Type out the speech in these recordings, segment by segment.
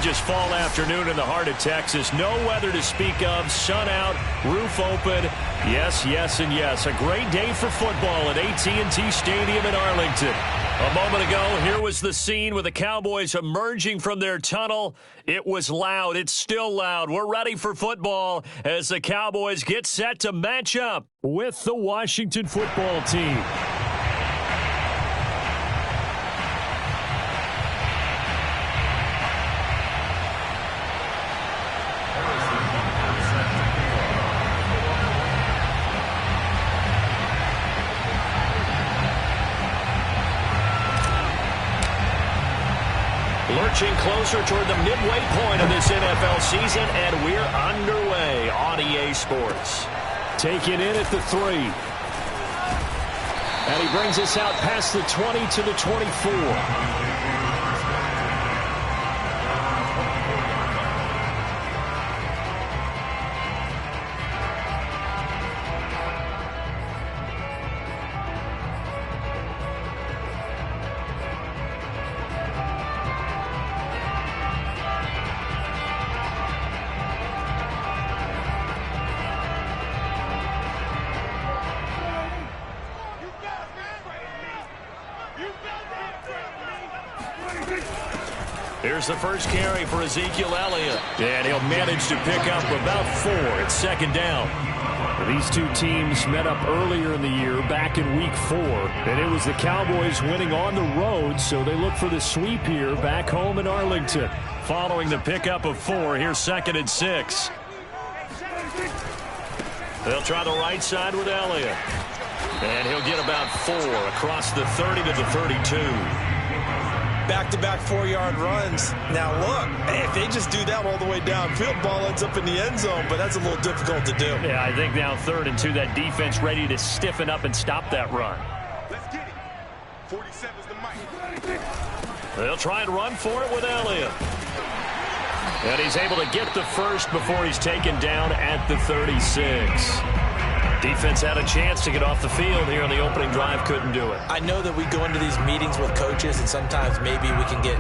gorgeous fall afternoon in the heart of Texas. No weather to speak of. Sun out, roof open. Yes, yes, and yes. A great day for football at AT&T Stadium in Arlington. A moment ago, here was the scene with the Cowboys emerging from their tunnel. It was loud. It's still loud. We're ready for football as the Cowboys get set to match up with the Washington football team. Lurching closer toward the midway point of this NFL season, and we're underway on EA Sports. Taken in at the 3. And he brings us out past the 20 to the 24. Here's the first carry for Ezekiel Elliott. And he'll manage to pick up about 4 at second down. These two teams met up earlier in the year, back in Week 4. And it was the Cowboys winning on the road, so they look for the sweep here back home in Arlington. Following the pickup of 4, here's 2nd and 6. They'll try the right side with Elliott. And he'll get about 4 across the 30 to the 32. Back-to-back 4-yard runs. Now, look, if they just do that all the way downfield, ball ends up in the end zone, but that's a little difficult to do. Yeah, I think now 3rd and 2, that defense ready to stiffen up and stop that run. Let's get it. 47's the mic. They'll try and run for it with Elliott. And he's able to get the first before he's taken down at the 36. Defense had a chance to get off the field here on the opening drive, couldn't do it. I know that we go into these meetings with coaches, and sometimes maybe we can get,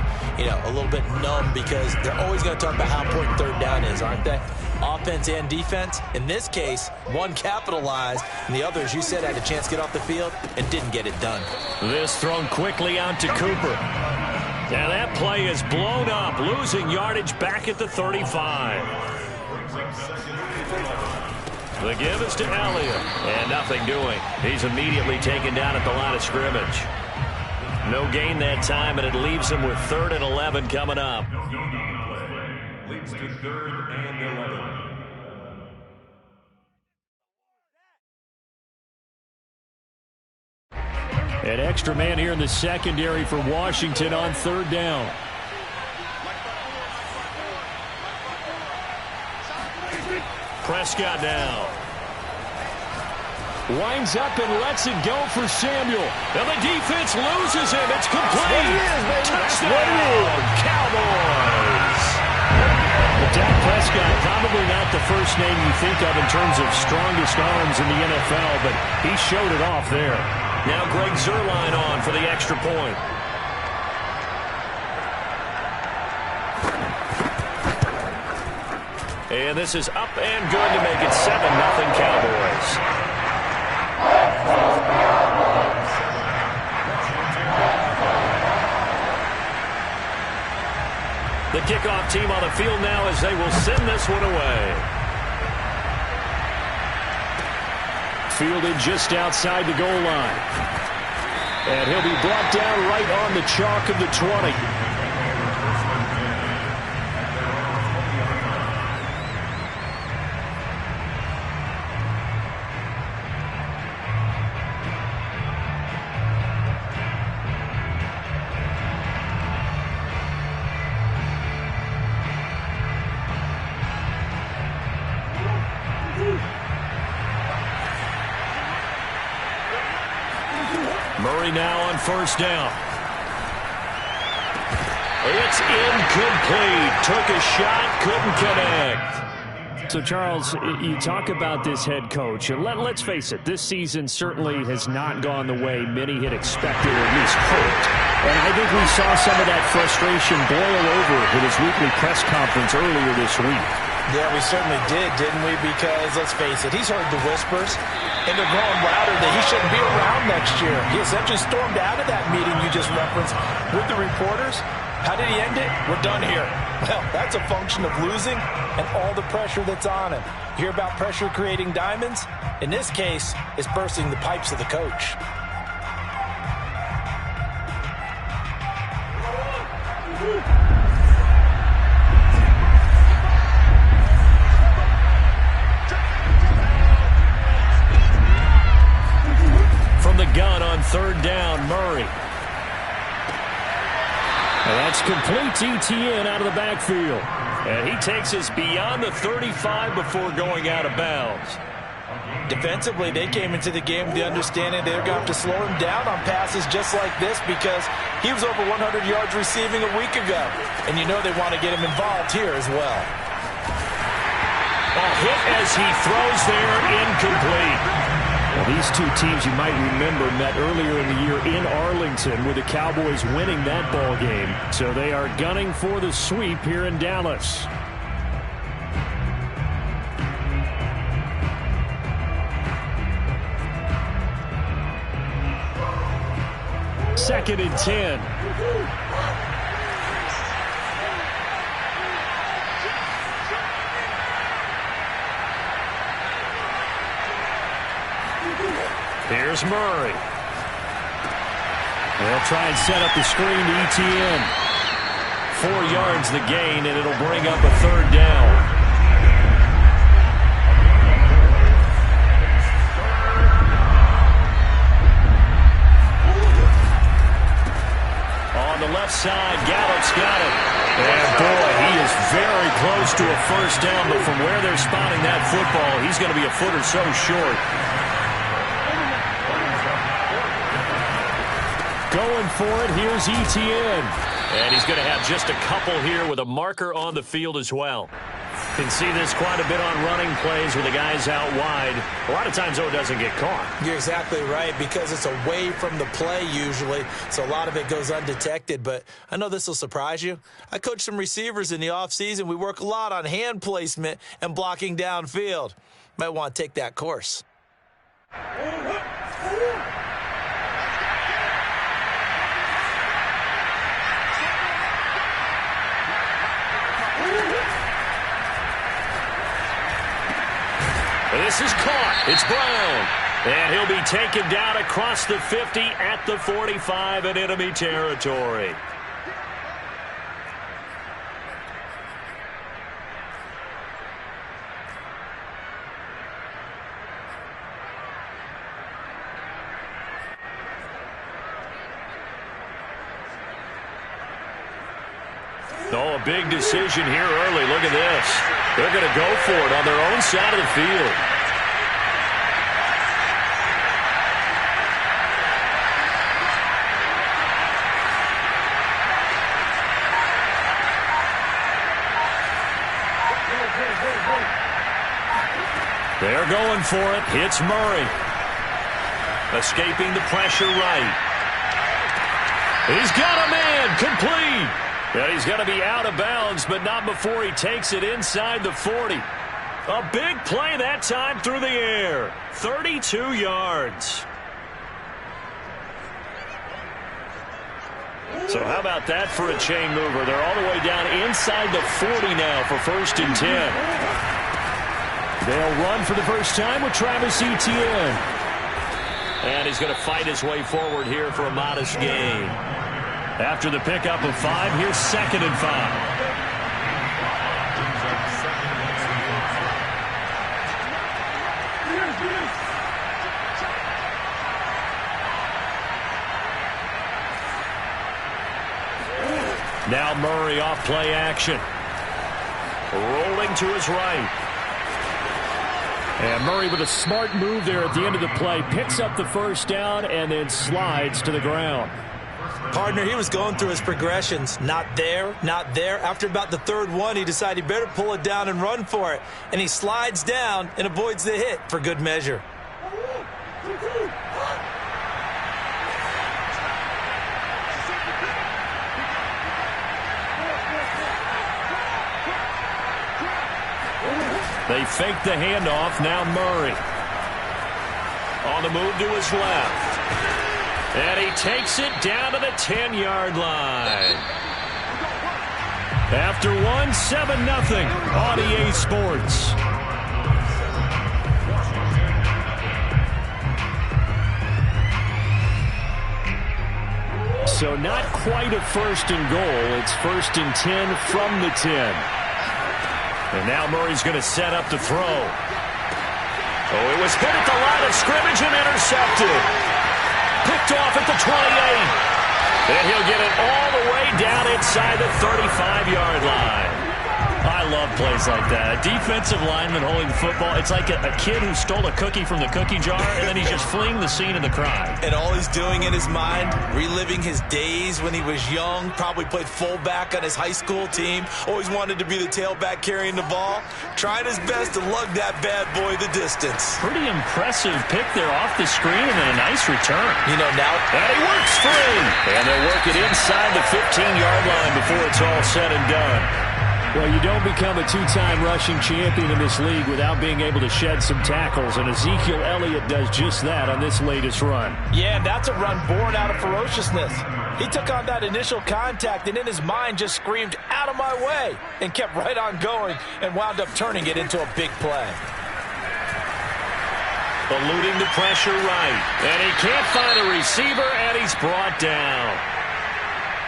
a little bit numb because they're always going to talk about how important 3rd down is, aren't they? Offense and defense. In this case, one capitalized, and the other, as you said, had a chance to get off the field and didn't get it done. This thrown quickly out to Cooper. Now that play is blown up, losing yardage back at the 35. The give is to Elliott, and nothing doing. He's immediately taken down at the line of scrimmage. No gain that time, and it leaves him with 3rd and 11 coming up. Leads to 3rd and 11. An extra man here in the secondary for Washington on 3rd down. Prescott now. Winds up and lets it go for Samuel. And the defense loses him. It's complete. Touchdown, Cowboys. Dak Prescott, probably not the first name you think of in terms of strongest arms in the NFL, but he showed it off there. Now Greg Zuerlein on for the extra point. And this is up and good to make it 7-0 Cowboys. The kickoff team on the field now as they will send this one away. Fielded just outside the goal line. And he'll be brought down right on the chalk of the 20. Murray now on 1st down. It's incomplete. Took a shot, couldn't connect. So, Charles, you talk about this head coach. And let's face it, this season certainly has not gone the way many had expected or at least hoped. And I think we saw some of that frustration boil over in his weekly press conference earlier this week. Yeah, we certainly did, didn't we? Because, let's face it, he's heard the whispers, and they're growing louder that he shouldn't be around next year. He essentially stormed out of that meeting you just referenced with the reporters. How did he end it? We're done here. Well, that's a function of losing and all the pressure that's on him. You hear about pressure creating diamonds? In this case, it's bursting the pipes of the coach. From the gun on third down, Murray. And that's complete to Etienne out of the backfield. And he takes us beyond the 35 before going out of bounds. Defensively, they came into the game with the understanding they're going to have to slow him down on passes just like this because he was over 100 yards receiving a week ago. And you know they want to get him involved here as well. A hit as he throws there, incomplete. Well, these two teams, you might remember, met earlier in the year in Arlington with the Cowboys winning that ball game. So they are gunning for the sweep here in Dallas. Second and 10. Here's Murray. They'll try and set up the screen to Etienne. 4 yards the gain, and it'll bring up a third down. On the left side, Gallup's got it. And boy, he is very close to a first down, but from where they're spotting that football, he's going to be a foot or so short. Going for it, here's Etienne. And he's going to have just a couple here with a marker on the field as well. Can see this quite a bit on running plays with the guys out wide. A lot of times, though, it doesn't get caught. You're exactly right, because it's away from the play usually, so a lot of it goes undetected. But I know this will surprise you. I coach some receivers in the offseason. We work a lot on hand placement and blocking downfield. Might want to take that course. This is caught. It's Brown. And he'll be taken down across the 50 at the 45 in enemy territory. Oh, a big decision here early. Look at this. They're going to go for it on their own side of the field. They're going for it. It's Murray. Escaping the pressure right. He's got a man. Complete. And he's going to be out of bounds, but not before he takes it inside the 40. A big play that time through the air. 32 yards. So how about that for a chain mover? They're all the way down inside the 40 now for 1st and 10. They'll run for the first time with Travis Etienne. And he's going to fight his way forward here for a modest gain. After the pickup of 5, here's 2nd and 5. Now Murray off play action. Rolling to his right. And Murray with a smart move there at the end of the play. Picks up the first down and then slides to the ground. Partner, he was going through his progressions. Not there, not there. After about the 3rd one, he decided he better pull it down and run for it. And he slides down and avoids the hit for good measure. They fake the handoff. Now Murray. On the move to his left. And he takes it down to the 10-yard line. After one, 7-0 on EA Sports. So not quite a first and goal. It's 1st and 10 from the 10. And now Murray's going to set up to throw. Oh, it was hit at the line of scrimmage and intercepted. Picked off at the 28. And he'll get it all the way down inside the 35-yard line. I love plays like that. A defensive lineman holding the football. It's like a kid who stole a cookie from the cookie jar, and then he's just fleeing the scene of the crime. And all he's doing in his mind, reliving his days when he was young, probably played fullback on his high school team, always wanted to be the tailback carrying the ball, trying his best to lug that bad boy the distance. Pretty impressive pick there off the screen, and then a nice return. You know, now... And he works free. And they'll work it inside the 15-yard line before it's all said and done. Well, you don't become a two-time rushing champion in this league without being able to shed some tackles, and Ezekiel Elliott does just that on this latest run. Yeah, and that's a run born out of ferociousness. He took on that initial contact and in his mind just screamed, "Out of my way," and kept right on going and wound up turning it into a big play. Eluding the pressure right, and he can't find a receiver, and he's brought down.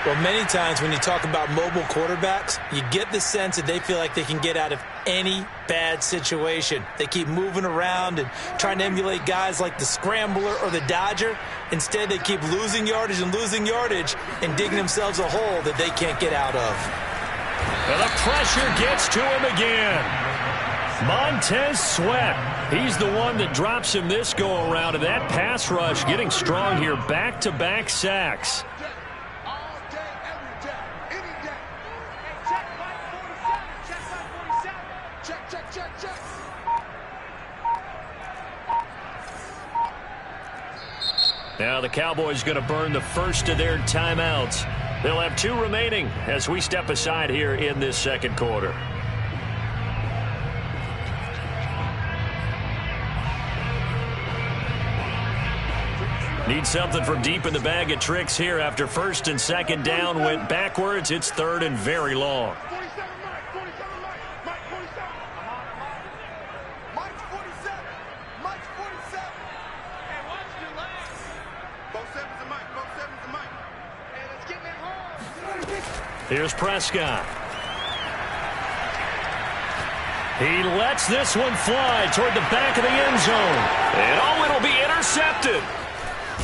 Well, many times when you talk about mobile quarterbacks, you get the sense that they feel like they can get out of any bad situation. They keep moving around and trying to emulate guys like the Scrambler or the Dodger. Instead, they keep losing yardage and digging themselves a hole that they can't get out of. And the pressure gets to him again. Montez Sweat. He's the one that drops him this go-around, and that pass rush getting strong here. Back-to-back sacks. Now the Cowboys going to burn the first of their timeouts. They'll have 2 remaining as we step aside here in this second quarter. Need something from deep in the bag of tricks here after 1st and 2nd down went backwards. It's 3rd and very long. Here's Prescott. He lets this one fly toward the back of the end zone. And it'll be intercepted.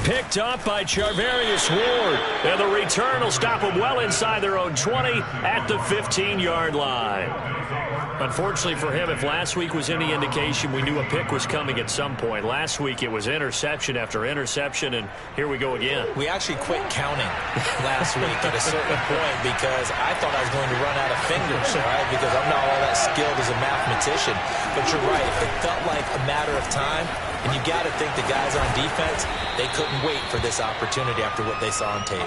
Picked up by Charvarius Ward. And the return will stop them well inside their own 20 at the 15-yard line. Unfortunately for him, if last week was any indication, we knew a pick was coming at some point. Last week it was interception after interception, and here we go again. We actually quit counting last week at a certain point because I thought I was going to run out of fingers, right? Because I'm not all that skilled as a mathematician. But you're right. It felt like a matter of time, and you got to think the guys on defense, they couldn't wait for this opportunity after what they saw on tape.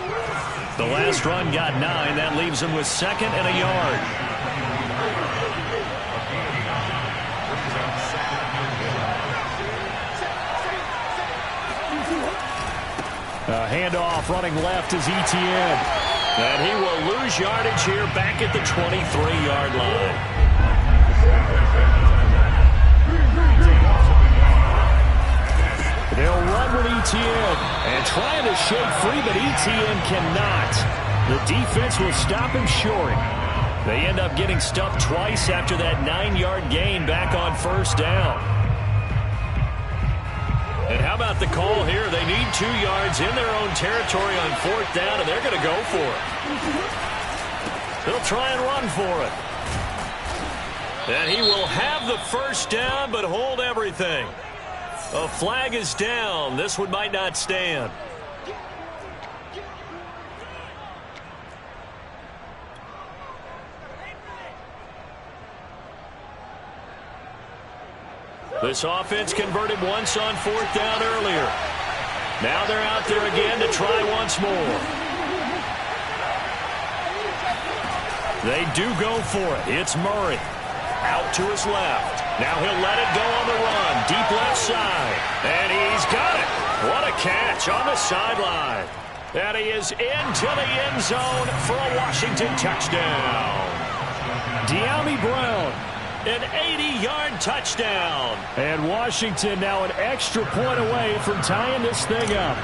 The last run got 9. That leaves them with 2nd and a yard. A handoff running left is Etienne. And he will lose yardage here back at the 23-yard line. They'll run with Etienne and trying to shake free, but Etienne cannot. The defense will stop him short. They end up getting stuffed twice after that 9-yard gain back on 1st down. And how about the call here? They need 2 yards in their own territory on 4th down, and they're going to go for it. They'll try and run for it. And he will have the 1st down, but hold everything. A flag is down. This one might not stand. This offense converted once on 4th down earlier. Now they're out there again to try once more. They do go for it. It's Murray. Out to his left. Now he'll let it go on the run. Deep left side. And he's got it. What a catch on the sideline. And he is into the end zone for a Washington touchdown. De'Ami Brown, an 80-yard touchdown. And Washington now an extra point away from tying this thing up.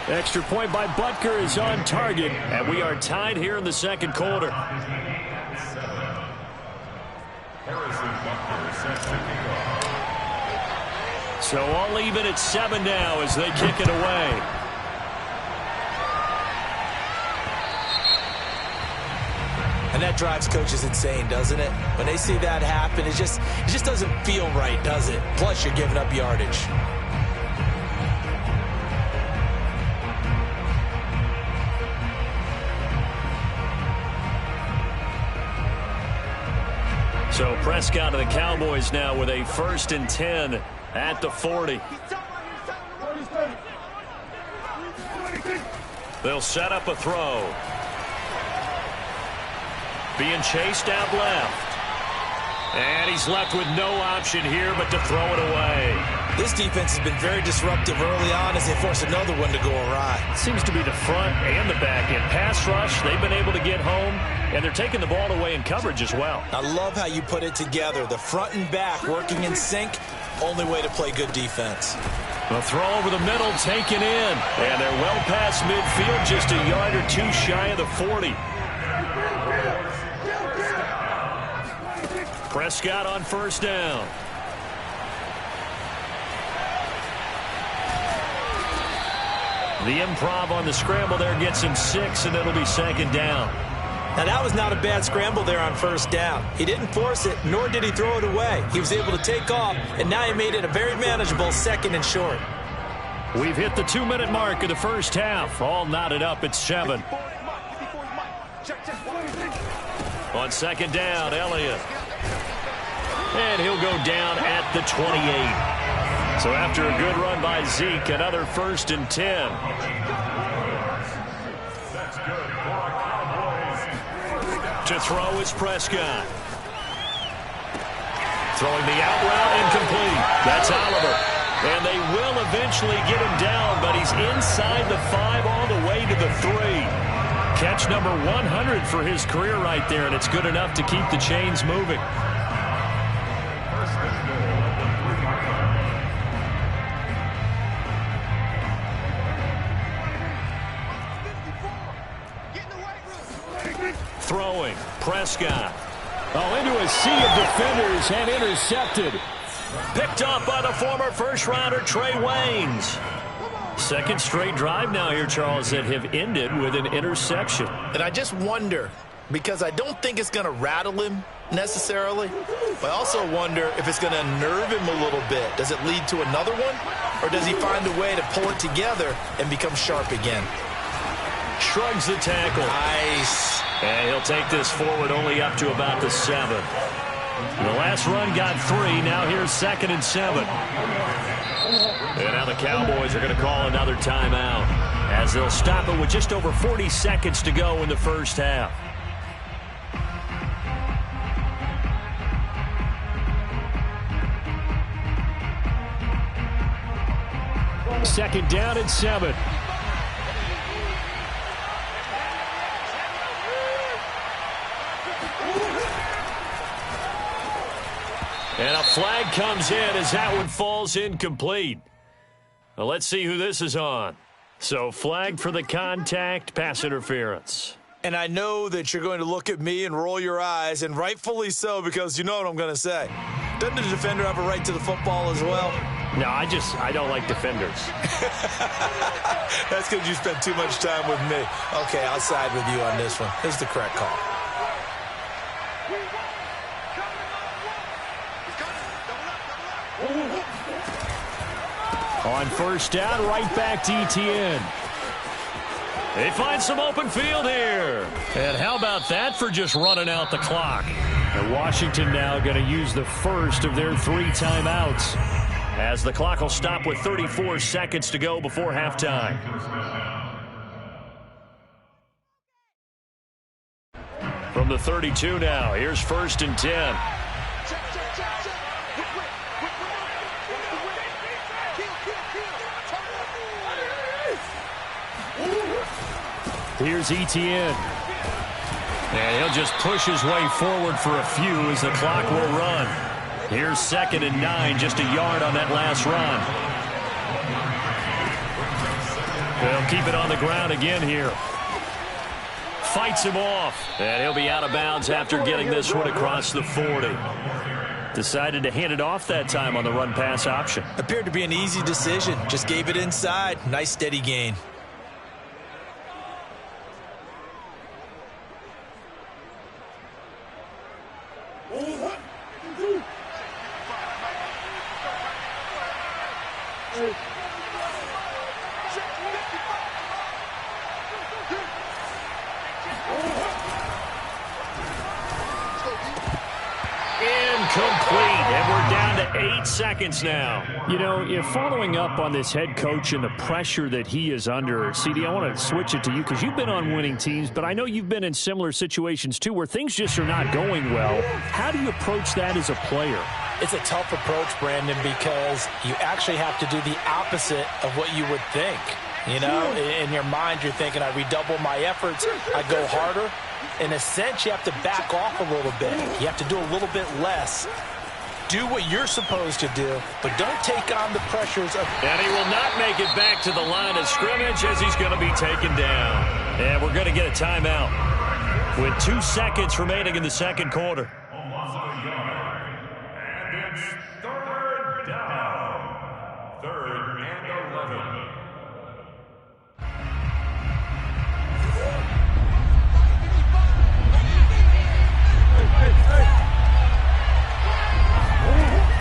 Extra point by Butker is on target, and we are tied here in the second quarter. So all even at 7 now as they kick it away. And that drives coaches insane, doesn't it? When they see that happen, it just doesn't feel right, does it? Plus, you're giving up yardage. So Prescott of the Cowboys now with a 1st and 10 at the 40. They'll set up a throw. Being chased out left. And he's left with no option here but to throw it away. This defense has been very disruptive early on as they force another one to go awry. Seems to be the front and the back end. Pass rush, they've been able to get home, and they're taking the ball away in coverage as well. I love how you put it together. The front and back working in sync, only way to play good defense. A throw over the middle, taken in. And they're well past midfield, just a yard or two shy of the 40. Prescott on 1st down. The improv on the scramble there gets him 6, and it'll be 2nd down. Now, that was not a bad scramble there on 1st down. He didn't force it, nor did he throw it away. He was able to take off, and now he made it a very manageable 2nd and short. We've hit the 2-minute mark of the first half. All knotted up at 7. On 2nd down, Elliott. And he'll go down at the 28. So after a good run by Zeke, another 1st and 10. To throw is Prescott. Throwing the out route, incomplete. That's Oliver. And they will eventually get him down, but he's inside the 5 all the way to the 3. Catch number 100 for his career right there, and it's good enough to keep the chains moving. Throwing, Prescott. Oh, into a sea of defenders and intercepted. Picked up by the former first-rounder Trey Waynes. 2nd straight drive now here, Charles, that have ended with an interception. And I just wonder, because I don't think it's going to rattle him necessarily, but I also wonder if it's going to unnerve him a little bit. Does it lead to another one, or does he find a way to pull it together and become sharp again? Shrugs the tackle. Nice. And he'll take this forward only up to about the 7. The last run got 3. Now here's 2nd and 7. And now the Cowboys are going to call another timeout as they'll stop it with just over 40 seconds to go in the first half. Second down and 7. And a flag comes in as that one falls incomplete. Well, let's see who this is on. So flag for the contact, pass interference. And I know that you're going to look at me and roll your eyes, and rightfully so, because you know what I'm going to say. Doesn't the defender have a right to the football as well? No, I don't like defenders. That's because you spent too much time with me. Okay, I'll side with you on this one. This is the correct call. On 1st down, right back to ETN. They find some open field here. And how about that for just running out the clock? And Washington now going to use the first of their 3 timeouts, as the clock will stop with 34 seconds to go before halftime. From the 32 now, here's 1st and 10. Here's Etienne. And he'll just push his way forward for a few as the clock will run. Here's 2nd and 9, just a yard on that last run. They'll keep it on the ground again here. Fights him off. And he'll be out of bounds after getting this one across the 40. Decided to hand it off that time on the run-pass option. Appeared to be an easy decision. Just gave it inside. Nice steady gain. Incomplete, and we're down to 8 seconds now. You know, if following up on this head coach and the pressure that he is under, CD, I want to switch it to you because you've been on winning teams, but I know you've been in similar situations too where things just are not going well. How do you approach that as a player? It's a tough approach, Brandon, because you actually have to do the opposite of what you would think. You know, in your mind, you're thinking, I redouble my efforts, I go harder. In a sense, you have to back off a little bit. You have to do a little bit less. Do what you're supposed to do, but don't take on the pressures of... And he will not make it back to the line of scrimmage as he's going to be taken down. And we're going to get a timeout with 2 seconds remaining in the second quarter. And it's 3rd down. 3rd and 11.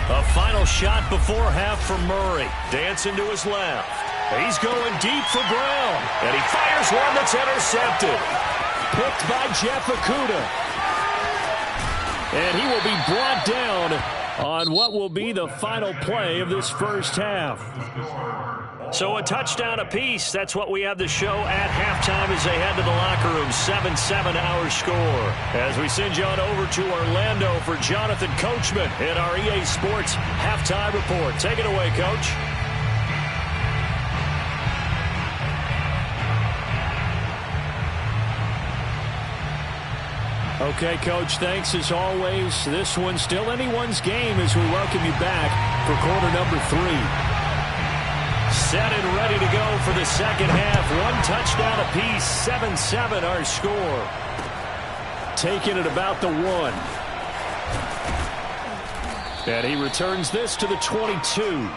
A final shot before half from Murray. Dancing to his left. He's going deep for Brown. And he fires one that's intercepted. Picked by Jeff Okudah. And he will be brought down on what will be the final play of this first half. So a touchdown apiece. That's what we have the show at halftime as they head to the locker room. 7-7 our score. As we send you on over to Orlando for Jonathan Coachman in our EA Sports halftime report. Take it away, Coach. Okay, Coach, thanks as always. This one's still anyone's game as we welcome you back for quarter number 3. Set and ready to go for the second half. 1 touchdown apiece. 7-7 our score. Taking it about the 1. And he returns this to the 22.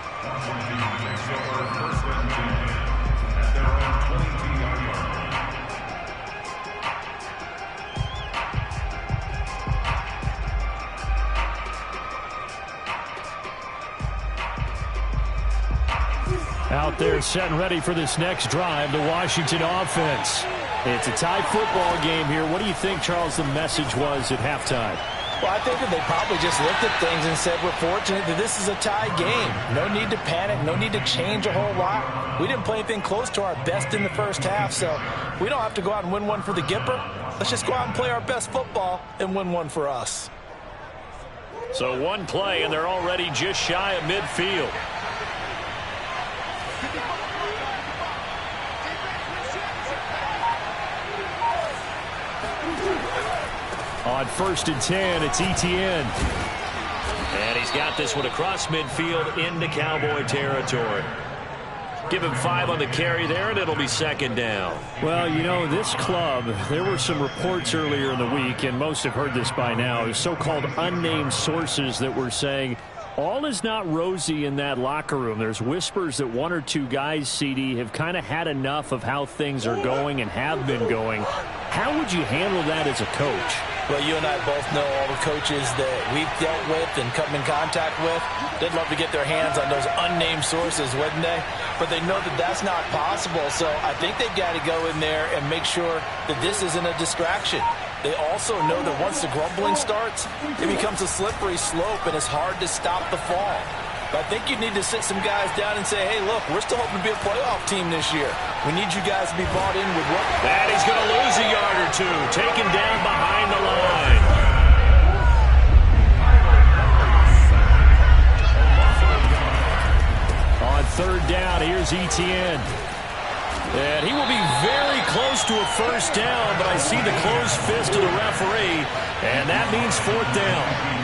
Out there set and ready for this next drive, the Washington offense. It's a tie football game here. What do you think, Charles, the message was at halftime? Well, I think that they probably just looked at things and said, we're fortunate that this is a tie game. No need to panic. No need to change a whole lot. We didn't play anything close to our best in the first half, so we don't have to go out and win one for the Gipper. Let's just go out and play our best football and win one for us. So 1 play, and they're already just shy of midfield. On 1st and 10, it's Etienne. And he's got this one across midfield into Cowboy territory. Give him 5 on the carry there, and it'll be 2nd down. Well, you know, this club, there were some reports earlier in the week, and most have heard this by now, so-called unnamed sources that were saying all is not rosy in that locker room. There's whispers that 1 or 2 guys, CD, have kind of had enough of how things are going and have been going. How would you handle that as a coach? Well, you and I both know all the coaches that we've dealt with and come in contact with. They'd love to get their hands on those unnamed sources, wouldn't they? But they know that that's not possible, so I think they've got to go in there and make sure that this isn't a distraction. They also know that once the grumbling starts, it becomes a slippery slope, and it's hard to stop the fall. But I think you need to sit some guys down and say, hey, look, we're still hoping to be a playoff team this year. We need you guys to be bought in with what... And he's going to lose a yard or 2, taken down behind the line. is Etienne. And he will be very close to a first down, but I see the closed fist of the referee, and that means fourth down.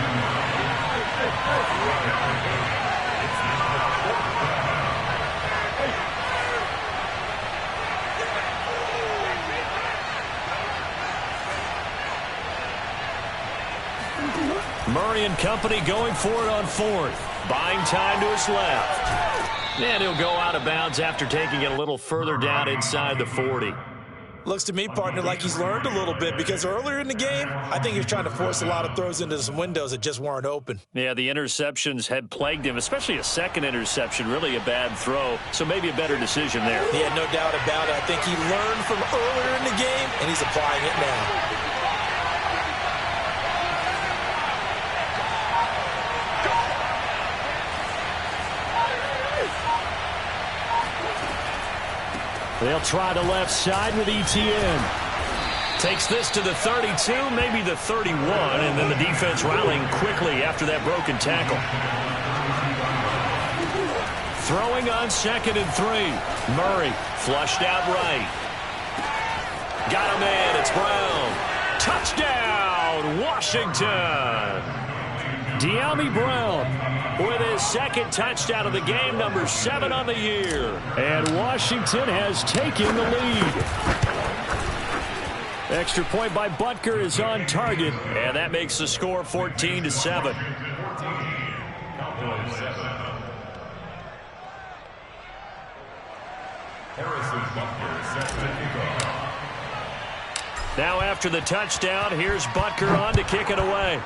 Murray and company going for it on fourth. Buying time to his left. And he'll go out of bounds after taking it a little further down inside the 40. Looks to me, partner, like he's learned a little bit because earlier in the game, I think he was trying to force a lot of throws into some windows that just weren't open. Yeah, the interceptions had plagued him, especially a second interception, really a bad throw. So maybe a better decision there. Yeah, no doubt about it. I think he learned from earlier in the game, and he's applying it now. They'll try the left side with Etienne. Takes this to the 32, maybe the 31, and then the defense rallying quickly after that broken tackle. Throwing on 2nd and 3. Murray flushed out right. Got a man. It's Brown. Touchdown, Washington. De'Ami Brown with his second touchdown of the game, number 7 on the year. And Washington has taken the lead. Extra point by Butker is on target, and that makes the score 14-7. Now after the touchdown, here's Butker on to kick it away.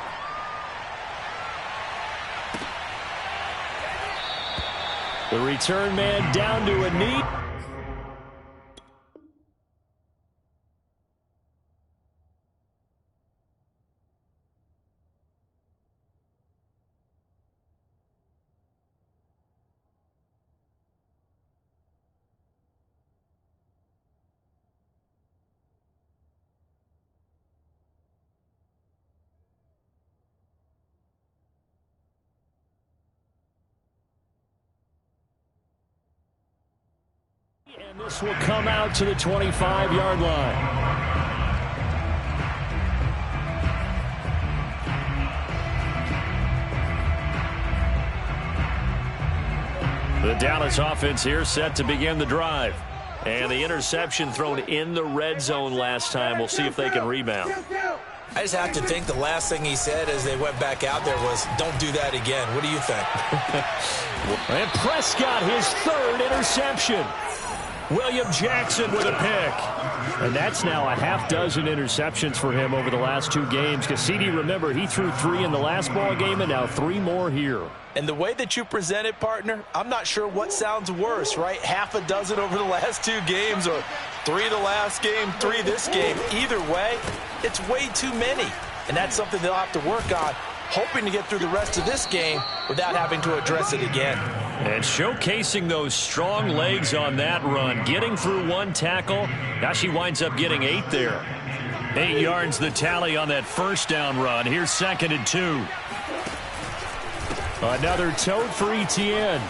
The return man down to a knee. And this will come out to the 25-yard line. The Dallas offense here set to begin the drive. And the interception thrown in the red zone last time. We'll see if they can rebound. I just have to think the last thing he said as they went back out there was, don't do that again. What do you think? And Prescott, his 3rd interception. William Jackson with a pick. And that's now a half dozen interceptions for him over the last 2 games. Cassidy, remember, he threw 3 in the last ball game and now 3 more here. And the way that you present it, partner, I'm not sure what sounds worse, right? Half a dozen over the last 2 games or 3 the last game, 3 this game. Either way, it's way too many. And that's something they'll have to work on, hoping to get through the rest of this game without having to address it again. And showcasing those strong legs on that run, getting through 1 tackle. Now she winds up getting 8 there. 8 yards the tally on that first down run. Here's 2nd and 2. Another tote for Etienne.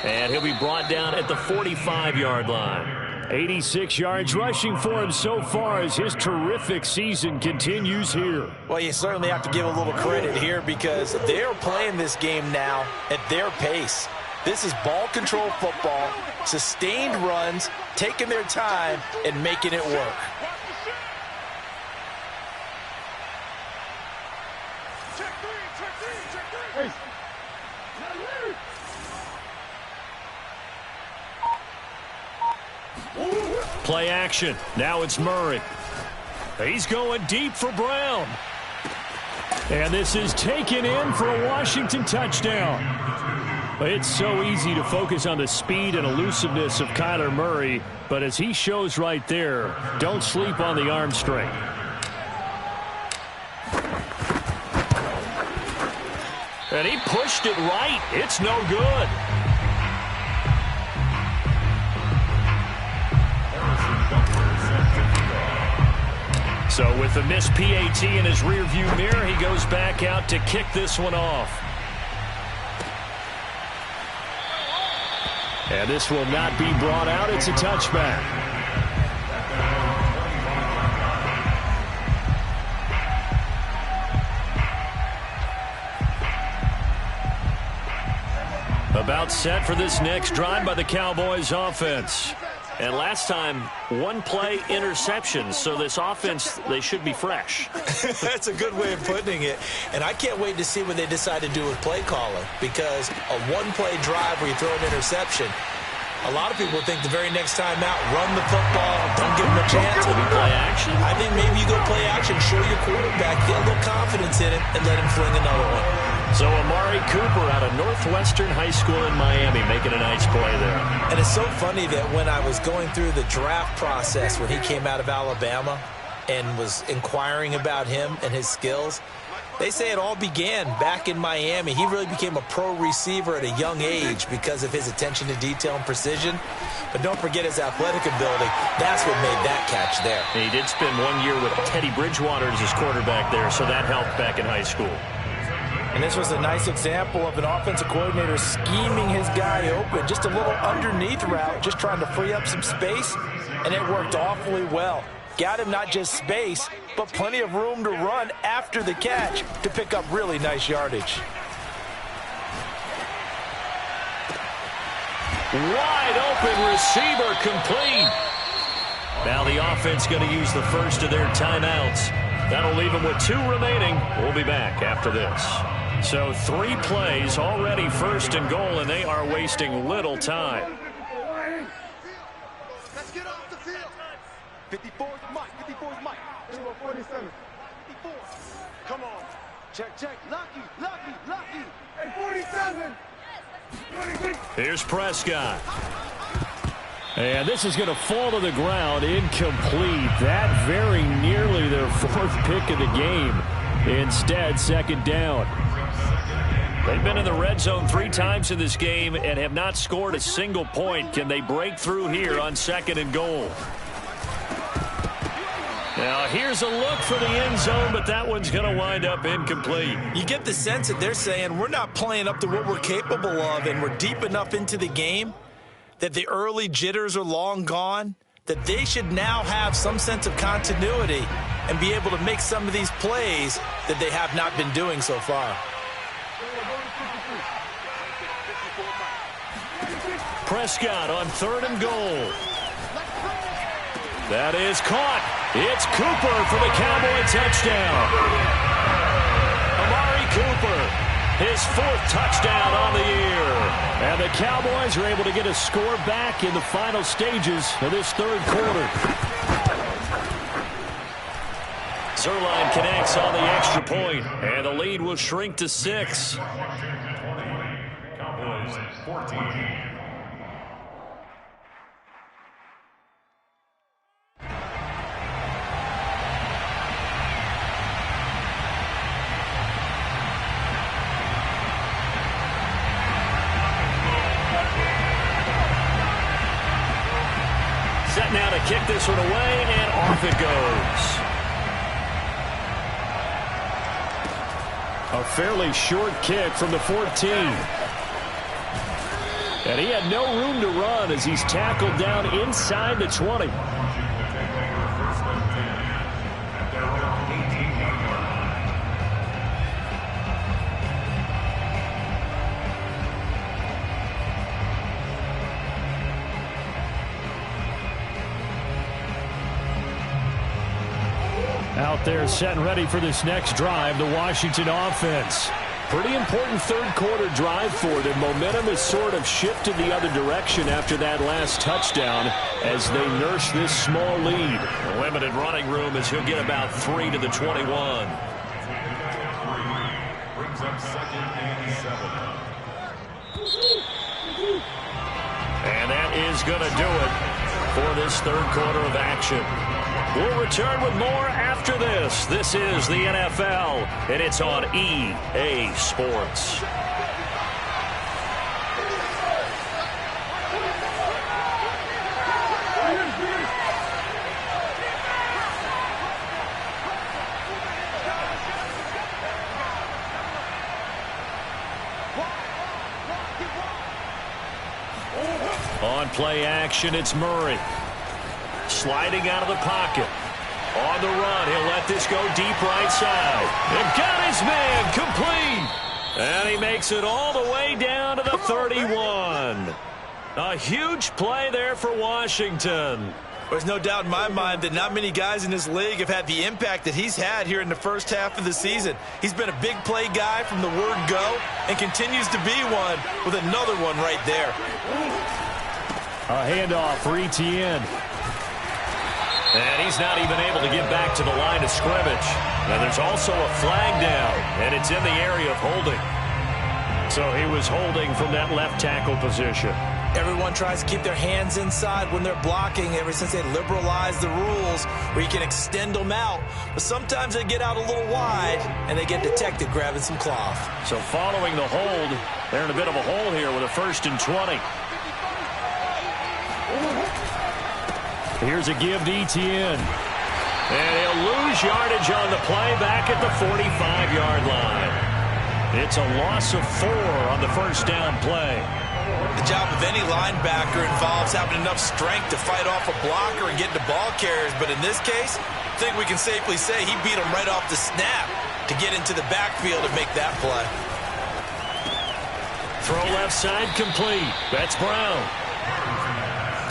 And he'll be brought down at the 45-yard line. 86 yards rushing for him so far as his terrific season continues here. Well, you certainly have to give a little credit here because they're playing this game now at their pace. This is ball control football, sustained runs, taking their time, and making it work. Play action. Now it's Murray. He's going deep for Brown. And this is taken in for a Washington touchdown. It's so easy to focus on the speed and elusiveness of Kyler Murray, but as he shows right there, don't sleep on the arm strength. And he pushed it right. It's no good. So with the missed PAT in his rearview mirror, he goes back out to kick this one off. And this will not be brought out. It's a touchback. About set for this next drive by the Cowboys offense. And last time, one play interception. So this offense, they should be fresh. That's a good way of putting it. And I can't wait to see what they decide to do with play calling, because a one-play drive where you throw an interception, a lot of people think the very next time out, run the football, don't give them a chance. Maybe play action. I think maybe you go play action, show your quarterback, get a little confidence in it, and let him fling another one. So Amari Cooper out of Northwestern High School in Miami making a nice play there. And it's so funny that when I was going through the draft process when he came out of Alabama and was inquiring about him and his skills, they say it all began back in Miami. He really became a pro receiver at a young age because of his attention to detail and precision. But don't forget his athletic ability. That's what made that catch there. He did spend 1 year with Teddy Bridgewater as his quarterback there, so that helped back in high school. And this was a nice example of an offensive coordinator scheming his guy open. Just a little underneath route, just trying to free up some space, and it worked awfully well. Got him not just space, but plenty of room to run after the catch to pick up really nice yardage. Wide open receiver complete. Now the offense going to use the first of their timeouts. That'll leave them with 2 remaining. We'll be back after this. So 3 plays already, first and goal, and they are wasting little time. Let's get off the field. 54's Mike. 54's Mike. 47. 54. Come on. Check, check. Lucky. And 47. Here's Prescott. And this is going to fall to the ground, incomplete. That very nearly their 4th pick of the game. Instead, second down. They've been in the red zone 3 times in this game and have not scored a single point. Can they break through here on second and goal? Now, here's a look for the end zone, but that one's going to wind up incomplete. You get the sense that they're saying we're not playing up to what we're capable of, and we're deep enough into the game that the early jitters are long gone, that they should now have some sense of continuity and be able to make some of these plays that they have not been doing so far. Prescott on 3rd and goal. That is caught. It's Cooper for the Cowboy touchdown. Amari Cooper, his 4th touchdown on the year. And the Cowboys are able to get a score back in the final stages of this 3rd quarter. Zerline connects on the extra point, and the lead will shrink to 6. Cowboys 14. Set now to kick this one away, and off it goes. A fairly short kick from the 14. And he had no room to run as he's tackled down inside the 20. Out there set and ready for this next drive, the Washington offense. Pretty important 3rd quarter drive for them. Momentum has sort of shifted the other direction after that last touchdown as they nurse this small lead. Limited running room as he'll get about 3 to the 21. Brings up 2nd and 7. And that is going to do it for this 3rd quarter of action. We'll return with more after this. This is the NFL, and it's on EA Sports. play action. It's Murray. Sliding out of the pocket. On the run, he'll let this go deep right side. And got his man complete. And he makes it all the way down to the 31. A huge play there for Washington. There's no doubt in my mind that not many guys in this league have had the impact that he's had here in the first half of the season. He's been a big play guy from the word go and continues to be one with another one right there. A handoff for Etienne. And he's not even able to get back to the line of scrimmage. And there's also a flag down, and it's in the area of holding. So he was holding from that left tackle position. Everyone tries to keep their hands inside when they're blocking ever since they liberalized the rules where you can extend them out. But sometimes they get out a little wide, and they get detected grabbing some cloth. So following the hold, they're in a bit of a hole here with a 1st and 20. Here's a give to Etienne. And he'll lose yardage on the play back at the 45-yard line. It's a loss of 4 on the first down play. The job of any linebacker involves having enough strength to fight off a blocker and get into ball carriers. But in this case, I think we can safely say he beat him right off the snap to get into the backfield and make that play. Throw left side complete. That's Brown.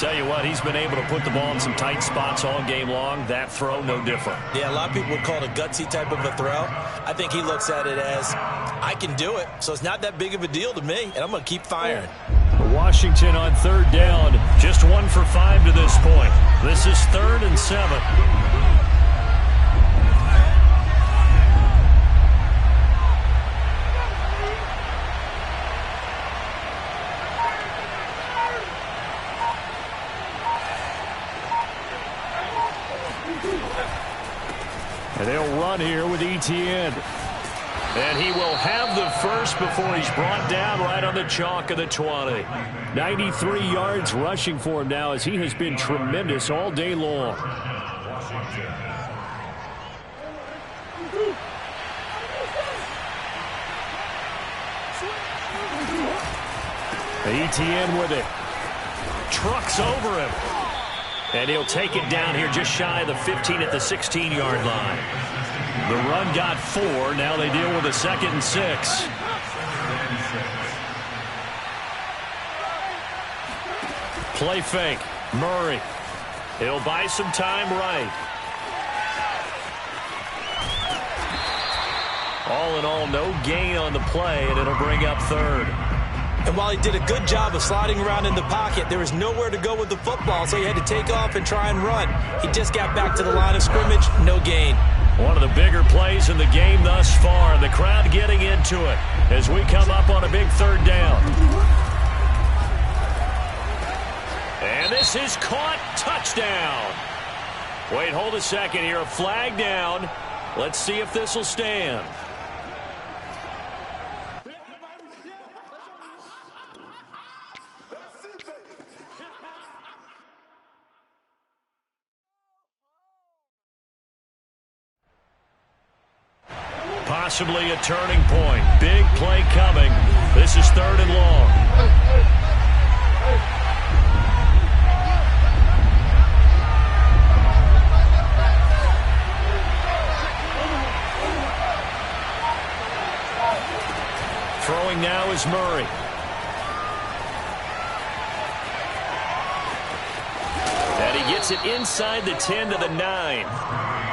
Tell you what, he's been able to put the ball in some tight spots all game long. That throw, no different. Yeah, a lot of people would call it a gutsy type of a throw. I think he looks at it as, I can do it, so it's not that big of a deal to me, and I'm going to keep firing. Washington on 3rd down. Just 1 for 5 to this point. This is 3rd and 7. And they'll run here with Etienne. And he will have the first before he's brought down right on the chalk of the 20. 93 yards rushing for him now as he has been tremendous all day long. Etienne with it. Trucks over him. And he'll take it down here just shy of the 15 at the 16-yard line. The run got 4. Now they deal with a 2nd and 6. Play fake. Murray. He'll buy some time right. All in all, no gain on the play, and it'll bring up 3rd. And while he did a good job of sliding around in the pocket, there was nowhere to go with the football, so he had to take off and try and run. He just got back to the line of scrimmage, no gain. One of the bigger plays in the game thus far. The crowd getting into it as we come up on a big 3rd down. And this is caught. Touchdown. Wait, hold a second here. A flag down. Let's see if this will stand. Possibly a turning point. Big play coming. This is 3rd and long. Throwing now is Murray. And he gets it inside the 10 to the 9.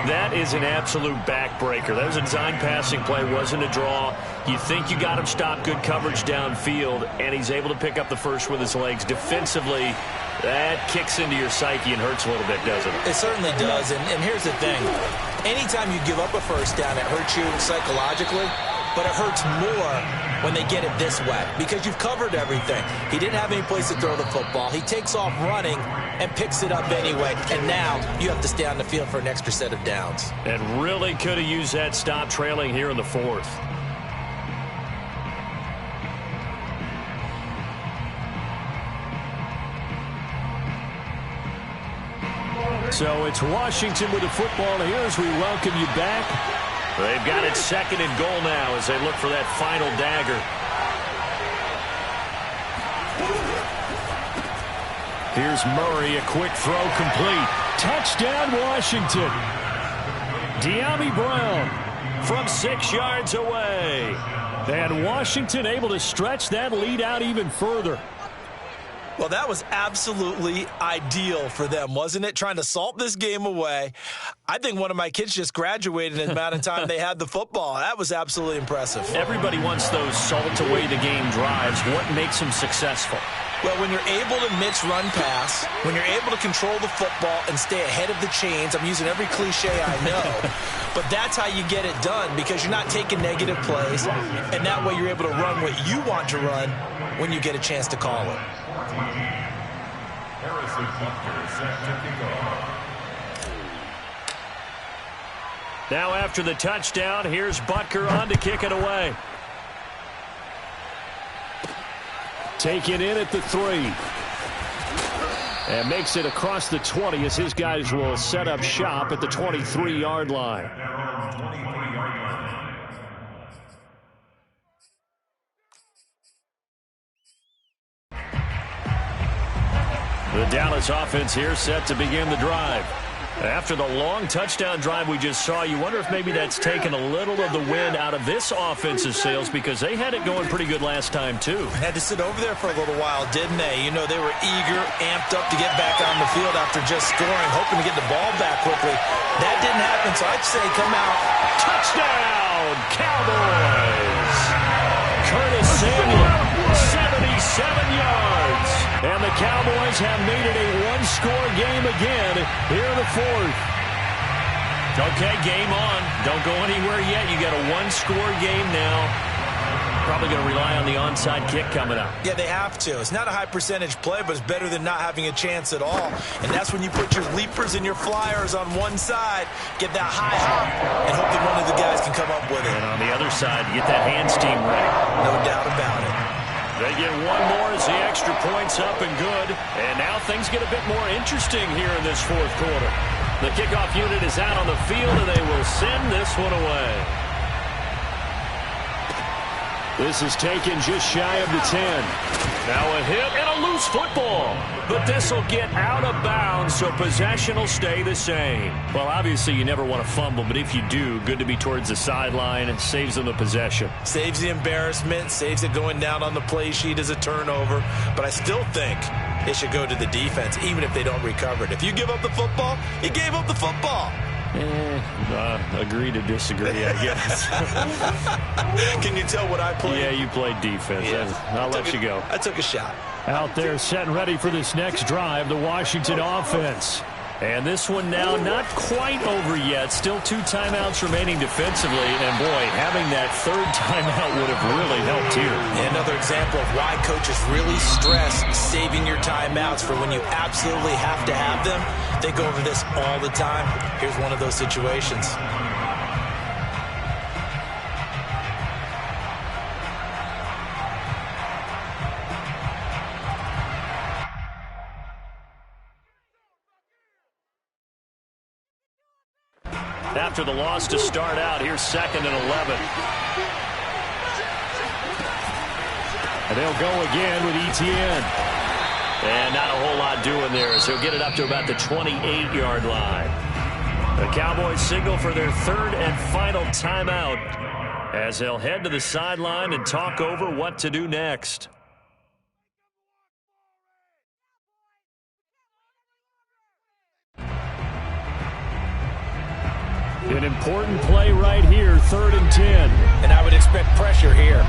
That is an absolute backbreaker. That was a design passing play, wasn't a draw. You think you got him stopped, good coverage downfield, and he's able to pick up the first with his legs. Defensively, that kicks into your psyche and hurts a little bit, doesn't it? It certainly does, and here's the thing. Anytime you give up a first down, it hurts you psychologically, but it hurts more when they get it this way because you've covered everything. He didn't have any place to throw the football. He takes off running and picks it up anyway, and now you have to stay on the field for an extra set of downs. And really could have used that stop trailing here in the 4th. So it's Washington with the football here as we welcome you back. They've got it 2nd and goal now as they look for that final dagger. Here's Murray, a quick throw complete. Touchdown, Washington. De'Ami Brown From 6 yards away. And Washington able to stretch that lead out even further. Well, that was absolutely ideal for them, wasn't it? Trying to salt this game away. I think one of my kids just graduated in the amount of time they had the football. That was absolutely impressive. Everybody wants those salt-away-the-game drives. What makes them successful? Well, when you're able to mix run pass, when you're able to control the football and stay ahead of the chains, I'm using every cliche I know, but that's how you get it done because you're not taking negative plays, and that way you're able to run what you want to run when you get a chance to call it. Now after the touchdown, here's Butker on to kick it away. Taken in at the 3. And makes it across the 20 as his guys will set up shop at the 23-yard line. The Dallas offense here set to begin the drive. After the long touchdown drive we just saw, you wonder if maybe that's taken a little of the wind out of this offense's sails because they had it going pretty good last time, too. Had to sit over there for a little while, didn't they? You know, they were eager, amped up to get back on the field after just scoring, hoping to get the ball back quickly. That didn't happen, so I'd say come out. Touchdown, Cowboys! Curtis Samuel, 77 yards. And the Cowboys have made it a one-score game again here in the 4th. Okay, game on. Don't go anywhere yet. You got a one-score game now. Probably going to rely on the onside kick coming up. Yeah, they have to. It's not a high-percentage play, but it's better than not having a chance at all. And that's when you put your leapers and your flyers on one side, get that high hop, and hope that one of the guys can come up with it. And on the other side, you get that hands team ready. No doubt about it. They get one more as the extra point's up and good. And now things get a bit more interesting here in this 4th quarter. The kickoff unit is out on the field, and they will send this one away. This is taken just shy of the 10. Now a hit and a loose football. But this will get out of bounds, so possession will stay the same. Well, obviously you never want to fumble, but if you do, good to be towards the sideline. It saves them the possession. Saves the embarrassment, saves it going down on the play sheet as a turnover. But I still think it should go to the defense, even if they don't recover it. If you give up the football, you gave up the football. Agree to disagree, I guess. Can you tell what I played? Yeah, you played defense. Yeah. I'll let you go. I took a shot. Out there set and ready for this next drive, the Washington offense. And this one now not quite over yet. Still 2 timeouts remaining defensively. And, boy, having that 3rd timeout would have really helped here. Another example of why coaches really stress saving your timeouts for when you absolutely have to have them. They go over this all the time. Here's one of those situations. After the loss to start out, here's 2nd and 11. And they'll go again with Etienne. And not a whole lot doing there, so he'll get it up to about the 28-yard line. The Cowboys signal for their 3rd and final timeout as they'll head to the sideline and talk over what to do next. An important play right here, 3rd and 10. And I would expect pressure here.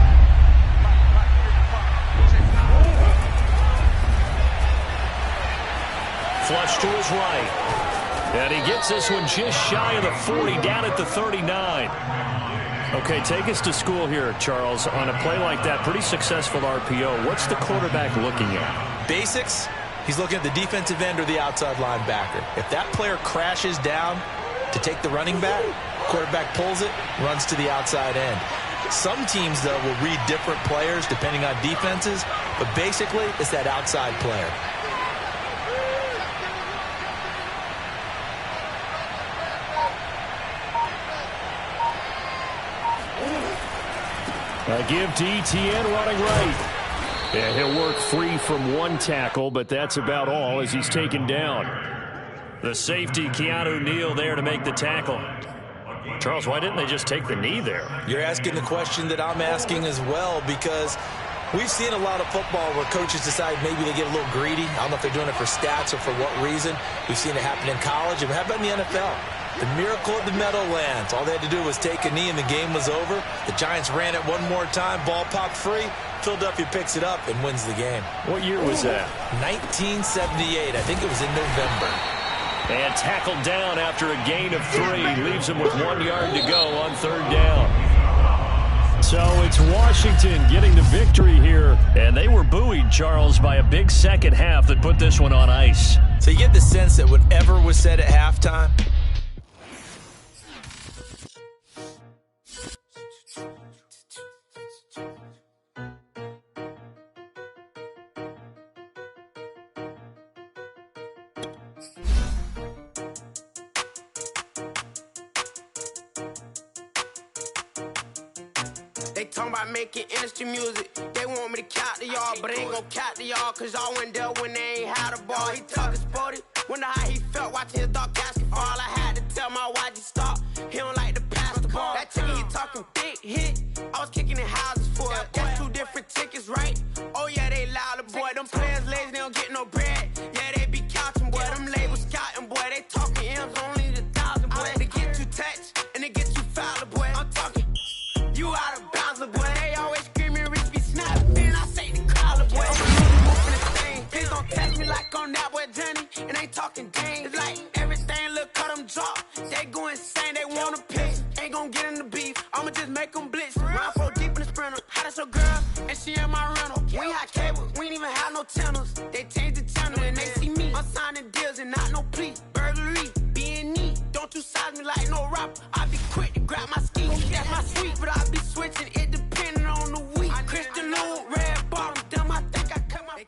Flush to his right. And he gets this one just shy of the 40, down at the 39. Okay, take us to school here, Charles. On a play like that, pretty successful RPO. What's the quarterback looking at? Basics, he's looking at the defensive end or the outside linebacker. If that player crashes down to take the running back, quarterback pulls it, runs to the outside end. Some teams, though, will read different players depending on defenses, but basically it's that outside player. A give to Etienne running right. Yeah, he'll work free from one tackle, but that's about all as he's taken down. The safety, Keanu Neal, there to make the tackle. Charles, why didn't they just take the knee there? You're asking the question that I'm asking as well, because we've seen a lot of football where coaches decide maybe they get a little greedy. I don't know if they're doing it for stats or for what reason. We've seen it happen in college. And how about in the NFL? The miracle of the Meadowlands. All they had to do was take a knee and the game was over. The Giants ran it one more time. Ball popped free. Philadelphia picks it up and wins the game. What year was that? 1978. I think it was in November. And tackled down after a gain of 3. Leaves him with 1 yard to go on 3rd down. So it's Washington getting the victory here. And they were buoyed, Charles, by a big second half that put this one on ice. So you get the sense that whatever was said at halftime, they talking about making industry music. They want me to count to y'all, but ain't gon' count to y'all, cause y'all went there when they ain't had a ball. He talking sporty, wonder how he felt watching his dog casket fall. I had to tell my YG stop, he don't like to pass the ball. That chicken, he talking big hit, I was kicking in houses for it. That's 2 different tickets, right? Oh yeah, they louder, boy. Them players lazy, they don't get no bread. Yeah, they be couching, boy. Them labels scouting, boy. They talking M's, only the 1,000, boy. They get you touched, and they get you fouled, boy. I'm talking, you out of bounds, boy. They always screaming, Rich be snapping, and I say the collar, boy. I'm moving this thing. Please don't test me like on that boy Johnny, and ain't talking dang. It's like everything look cut them drop. They go insane, they wanna piss. Ain't gon' get in the beef, I'ma just make them blitz. Round 4 deep in the sprinter. How that's your girl? And she in my rental. We ain't had cable, we ain't even have no channels. They changed the channel and they see me. I'm signing deals and not no plea. Burglary, being neat. Don't you size me like no rapper. I be quick to grab my ski. That's my sweet, but I be switching it depending on the week. Christian Lou, red bottom, damn, I think I cut my...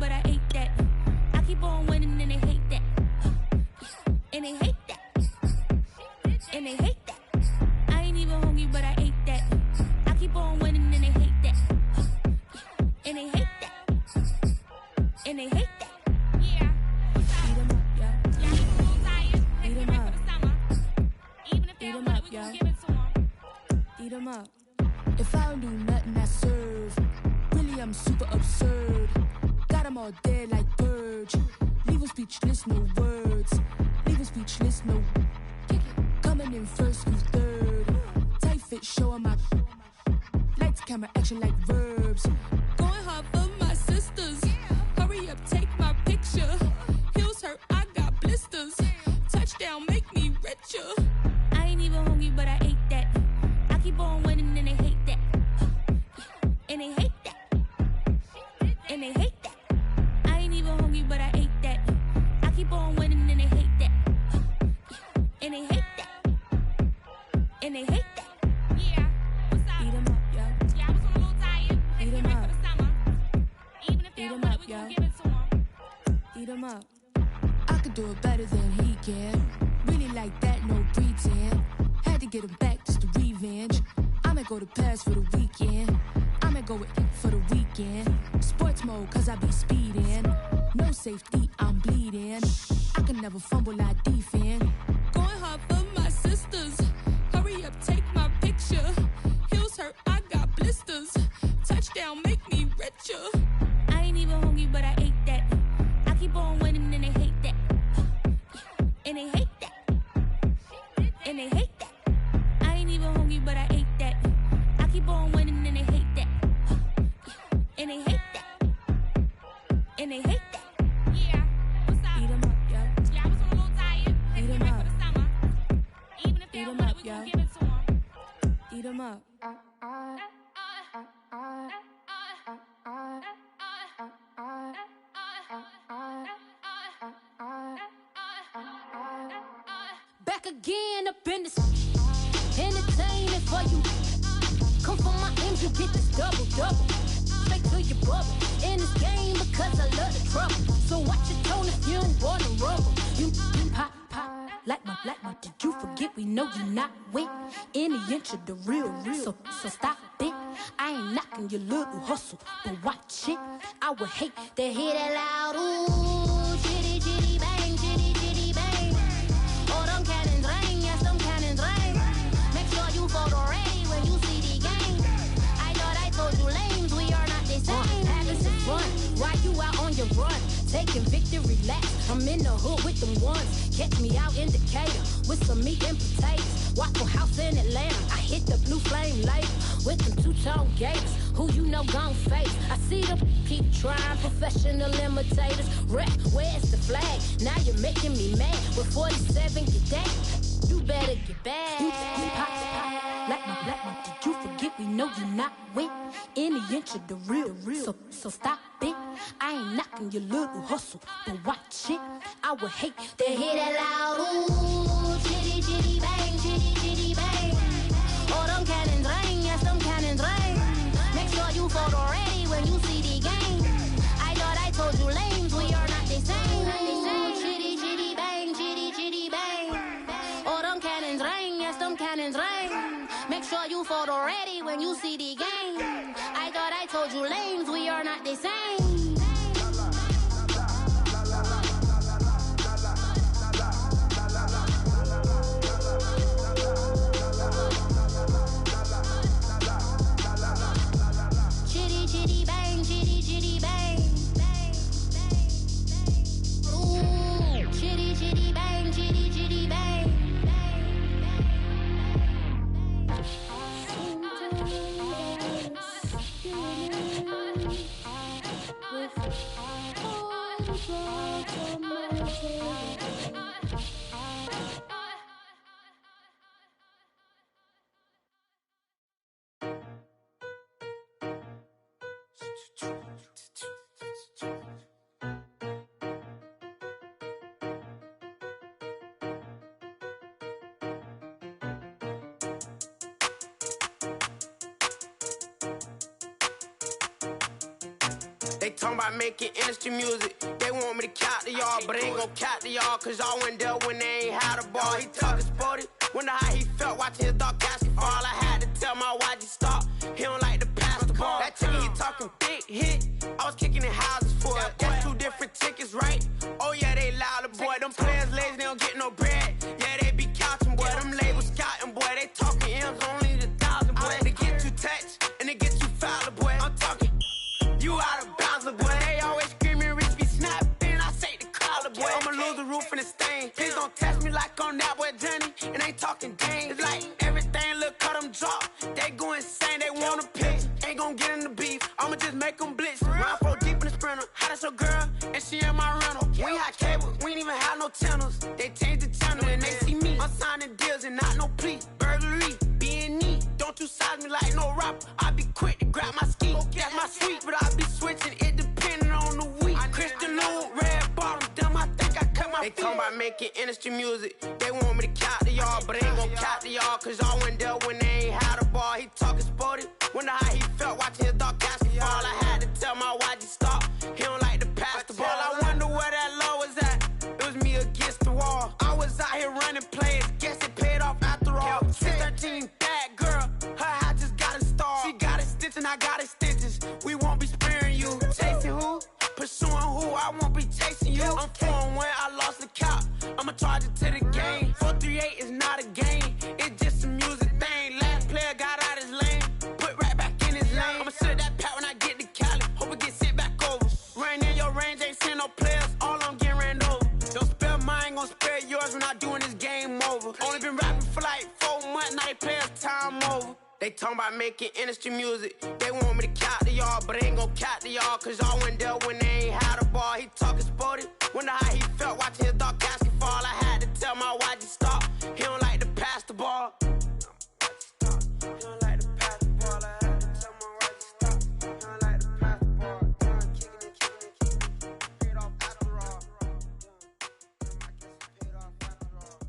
But I ate that. I keep on winning and they hate that. And they hate that. And they hate that. I ain't even hungry, but I ate that. I keep on winning and they hate that. And they hate that. And they hate that. Yeah. Beat 'em up, yeah. Yeah, I'm a little tired. Beat 'em up. For the summer. Even if they don't want it, we gon' give it to 'em. Beat 'em up. If I don't do nothing, I serve. Really, I'm super absurd. Got 'em all dead like birds. Leave 'em speechless, no words. Leave 'em speechless, no. Coming in first, you third. Tight fit, showing my. Lights, camera, action like verbs. Going hard for my sisters. Hurry up, take my picture. Heels hurt, I got blisters. Touchdown, make me richer. I ain't even hungry, but I ate that. I keep on winning and they hate that. And they hate that. And they hate that. I ain't even hungry, but I ate that. I keep on winning and they hate that. And they hate that. And they hate that. Yeah. What's up? Beat 'em up, yo. Yeah, I was a little tired. Beat 'em up. For the summer. Even if they don't want it, we gon' give it to 'em. Beat 'em up. I could do it better than he can. Really like that, no pretend. Had to get him back just to revenge. I'ma go to Paris for the weekend. I'ma go with it for the weekend. Sports mode, cause I be speeding. No safety, I'm bleeding. I can never fumble, I defend. Going hard for my sisters. Hurry up, take my picture. Heels hurt, I got blisters. Touchdown, make me richer. I ain't even hungry, but I ate that. I keep on winning and they hate that. And they hate that. And they hate that. I ain't even hungry, but I ate that. I keep on winning and they hate that. And they hate that. And they hate that. Yeah. What's up? Beat 'em up, yo. Yeah, I was a little tired. Beat 'em up. For the summer. Even if they don't want it, we gon' give it to 'em. Beat 'em up. again up in this entertainment for you. Come from my ends, you get this double. Straight to your bubble. In this game because I love the trouble. So watch your tone if you don't wanna rumble. You pop like my. Did you forget we know you're not with any inch of the real? So stop it. I ain't knocking your little hustle, but watch it. I would hate to hear that loud ooh, chitty chitty bang, chitty chitty bang. Oh, them cannons ring, yes, them cannons ring. Make sure you photo ready when you see the game. I thought I told you lames, we are not the same. Having some fun while you out on your run, taking victory laps. I'm in the hood with them ones. Catch me out in Decatur with some meat and potatoes. Waffle House in Atlanta. I hit the blue flame later with them two-tone gators. Who you know gon' face? I see them keep trying, professional imitators. Rep, where's the flag? Now you're making me mad. With 47, get that. You better get back. You pop like my. Did you forget we know you're not with any inch of the real? So stop it. I ain't knocking your little hustle, but watch it. I would hate to hear that loud ooh, chitty chitty bang, chitty chitty bang. Oh, them cannons ring, yes, them cannons ring. Make sure you photo ready when you see the game. I thought I told you lames, we are not the same. Chitty chitty bang, chitty chitty bang. Oh, them cannons ring, yes, them cannons ring. Make sure you photo ready when you see the game. I thought I told you lames, we are not the same. They talking about making industry music. They want me to count to y'all, but I ain't gon' count to y'all, cause y'all went there when they ain't had a ball. He talking sporty, wonder how he felt watching his dog casket fall. I had to tell my YG stop, he don't like to pass the ball. That chicken, he talking big hit, I was kicking in houses for it. That's two different tickets, right? Oh yeah, they louder, boy. Them players lazy, they don't get no bread. Yeah, they be couching, boy. Them labels scouting, boy. They talking M's only the 1,000, boy. They get too touched, and they get too foul, boy. I'm talking, you out of bounds, boy. They always screaming, Rich be snapping. I say the collar, boy. I'ma lose the roof and the stain. Please don't test me like on that boy Johnny. And ain't talking games. It's like everything look cut them drop. They go insane, they want a pitch. Ain't gon' get in the beef. I'ma just make them blitz. Run 4 deep in the sprinter. How that's your girl? And she in my rental. We ain't had cable, we ain't even have no channels. They changed the channel and they see me. I'm signing deals and not no plea. Burglary, B&E. Don't you size me like no rapper. I be quick to grab my ski. That's my sweet, but I be switching it depending on the week. Christian Lou, red bottoms, damn, I think I cut my feet. They talking about making industry music. They want me to count to y'all, but I ain't gon' count to y'all, cause y'all went there when they ain't had a ball. He talking sporty, wonder how he felt watching his dog casket fall. I had to tell my YG stop, he don't like to pass the ball. I wonder where that low was at. It was me against the wall. I was out here running plays, guess it paid off after all. 613, bad girl, her hat just got a star. She got a stitch and I got a stitches. We won't be sparing you. Chasing who? Pursuing who? I won't be chasing you. I'm 4-1, I lost the count. I'ma charge it to the game. 438 is not a game, it's just a music thing. Last player got out his lane, put right back in his lane. I'ma sit that pat when I get to Cali, hope it get sent back over. Ran in your range, ain't seen no players, all I'm getting ran over. Don't spare mine, gon' spare yours when I doing this game over. Only been rapping for like 4 months, now they play us time over. They talking about making industry music. They want me to count to y'all, but I ain't gon' count to y'all, cause y'all went there when they ain't had a ball. He talking sporty, wonder how he felt watching his dog casket fall. I had to tell my YG stop, he don't like to pass the ball. He don't like to pass the ball. I had to tell my YG stop, he don't like to pass the ball. Kicking it, paid off after all. I guess it paid off after all.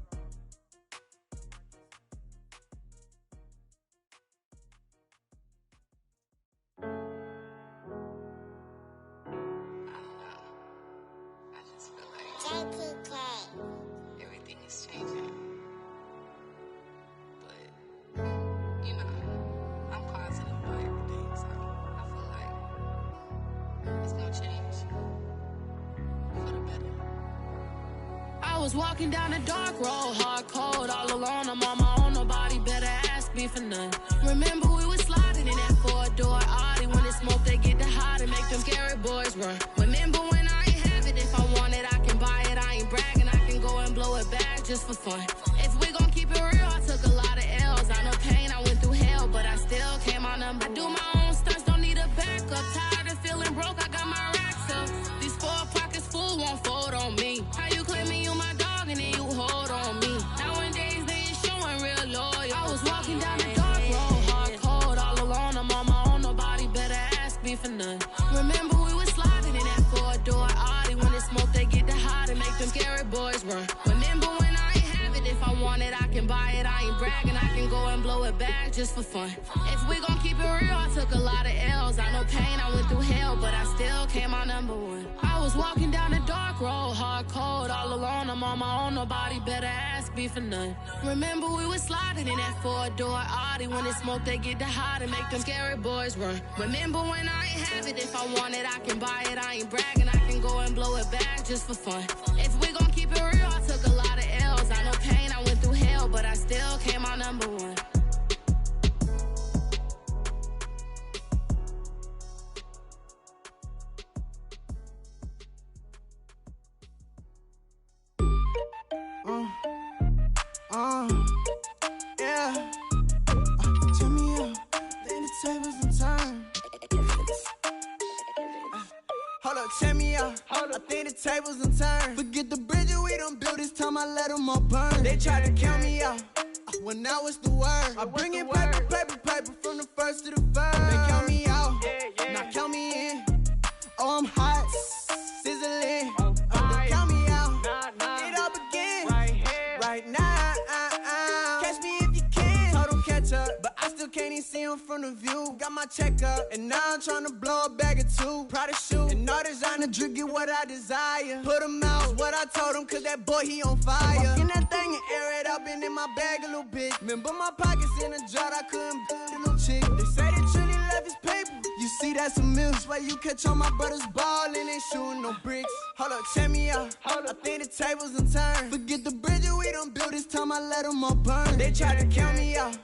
was walking down a dark road, hard cold, all alone. I'm on my own, nobody better ask me for none. Remember we was sliding in that four-door Audi. When it's smoke, they get the hot and make them scary boys run. Remember when I ain't have it, if I want it, I can buy it. I ain't bragging, I can go and blow it back just for fun. If we gon' keep it real, I took a lot of L's. I know pain, I went through hell, but I still came out number. I do my own stunts, don't need a backup. Tired of feeling broke, I got my racks up. These 4 pockets full won't fold on me. How you claiming you my dog and then you hold on me? Nowadays they ain't showing real loyal. I was walking down the dark road, hard cold, all alone. I'm on my own, nobody better ask me for none. Remember we was sliding in that four-door Audi. When it's smoke, they get the hot and make them scary boys run. Remember when I ain't have it, if I want it, I can buy it. I ain't bragging, I can go and blow it back just for fun. If we gon' keep it real, I took a lot of L's. I know pain, I went through hell, but I still came out number one. I was walking down a dark road, hard cold, all alone. I'm on my own, nobody better ask me for none. Remember we was sliding in that four-door Audi. When it's smoke, they get the hot and make them scary boys run. Remember when I ain't have it, if I want it, I can buy it. I ain't bragging, I can go and blow it back just for fun. If we gon' keep it real, I took a lot of L's. I know pain, I went through hell, but I still came out number one. Yeah. Turn me up, then the tables and turn. Hold up, check me out. I think the tables and turn. Forget the bridges we done built, this time I let them all burn. They tried to count me out, when I was the word. I bring in paper, paper, paper from the first to the third. They count me out, now count me in. Oh, I'm hot, sizzling. Don't count me out, it all begin right now. Catch me if you can. Total catch up, but I still can't even see him from the view. Got my check up, and now I'm trying to blow a bag or two. Proud of shoe, and all designer drip, get what I desire. Put him out, is what I told him, cause that boy, he on fire. Walk in that thing and air it up, and in my bag a little bit. Remember my pockets in a jar, I couldn't build a little chick. They say that Trinity left his paper. You see, that's a miss. Why you catch all my brothers ballin', ain't shooting no bricks. Hold up, check me out. I think the tables and turn. Forget the bridges we done built, this time I let them all burn. They tried to count me out,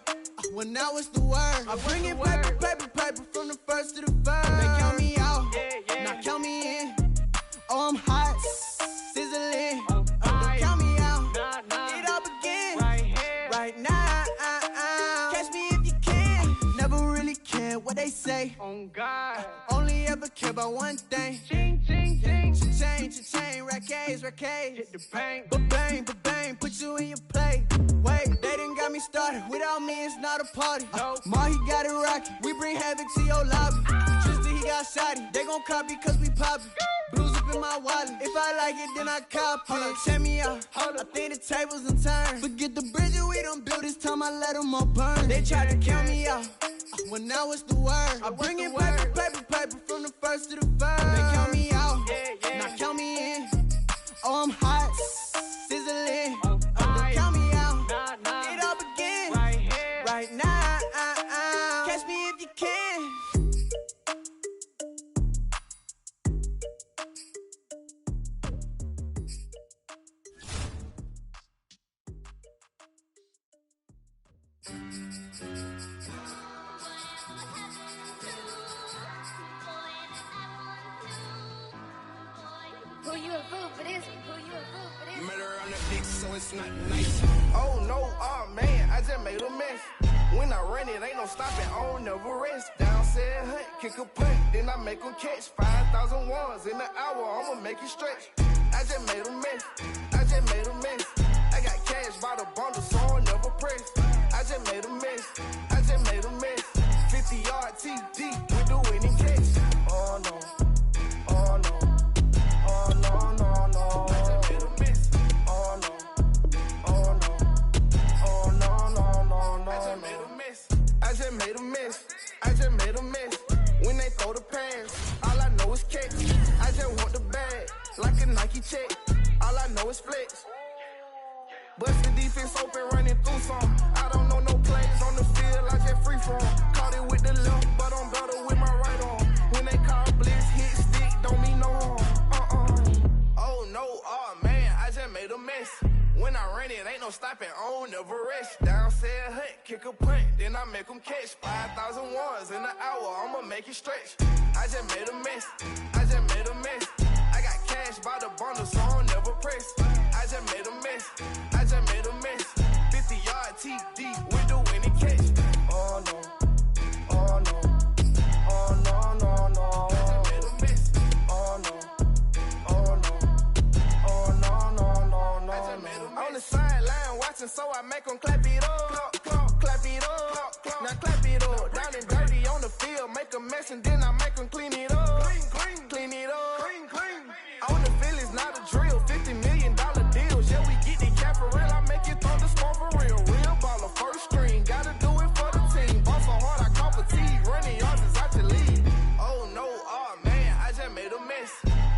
when I was the word. I bring in paper, paper, paper from the first to the third. They count me out, now count me in. Oh, I'm hot, sizzling. Don't count me out, it all begin right now. Catch me if you can. Never really care what they say. Oh God, only ever care about one thing. Ching, ching, ching. Cha-ching, rack-A's. Hit the bank, ba-bang, put you in your play. Wait, they done got me started. Without me, it's not a party. Ma, he got it rockin'. We bring havoc to your lobby. Tristan, he got shotty. They gon' copy cause we poppin'. Blues up in my wallet. If I like it, then I cop it. Hold up, check me out. I think the tables and turn. Forget the bridges we done built, this time I let them all burn. They tried to count me out, when I was the word. I bring in paper, paper, paper from the first to the third. They count me out, now count me in. Oh, I'm hot, sizzling. Don't count me out, it all begin right now. Catch me if you can. Who you a fool for this? Who you a fool for this? Murder on the dick, so it's not nice. Oh no, oh man, I just made a mess. When I run it, ain't no stopping, I don't never rest. Down said hunt, kick a punt, then I make them catch. 5,000 ones in an hour, I'ma make it stretch. I just made a mess, I just made a mess. I got cash by the bundle, so I'll never press. I just made a mess, I just made a mess. 50-yard TD with the winning catch. Oh no, oh no. Oh no, no, no. I just made a mess. Oh no. Oh no. Oh no, no, no, no. I just made a mess. I just made a mess. I just made a mess. When they throw the pass, all I know is catch. I just want the bag, like a Nike check. All I know is flex. Bust the defense open, running through some. I don't know no plays on the field, I just free from. Caught it with the left, but I'm better with my right arm. When they call blitz, hit stick, don't mean no harm. Oh no, oh man, I just made a mess. When I run it, ain't no stopping on, never rest. Down said hut, kick a punt, then I make them catch. 5,000 ones in an hour, I'ma make it stretch. I just made a mess, I just made a mess. I got cash by the bundle, so I don't never press. I just made a mess, I just made a mess. 50-yard TD with the winning catch. Oh no, oh no, oh no, no, no. I just made a mess. Oh no, oh no, oh no, no, no, no. I just made a mess. On the sideline watching, so I make them clap it up, clap it up, now clap it up. Down and dirty on the field, make a mess and then I make them clean it up, clean it up. On the field is not a drill, $50 million deals. Yeah, we get the cap for real, I make it thunder storm for real. Real baller, first string, gotta do it for the team. Ball so hard, I call fatigue, running yards is out your lead. Oh no, oh man, I just made a mess.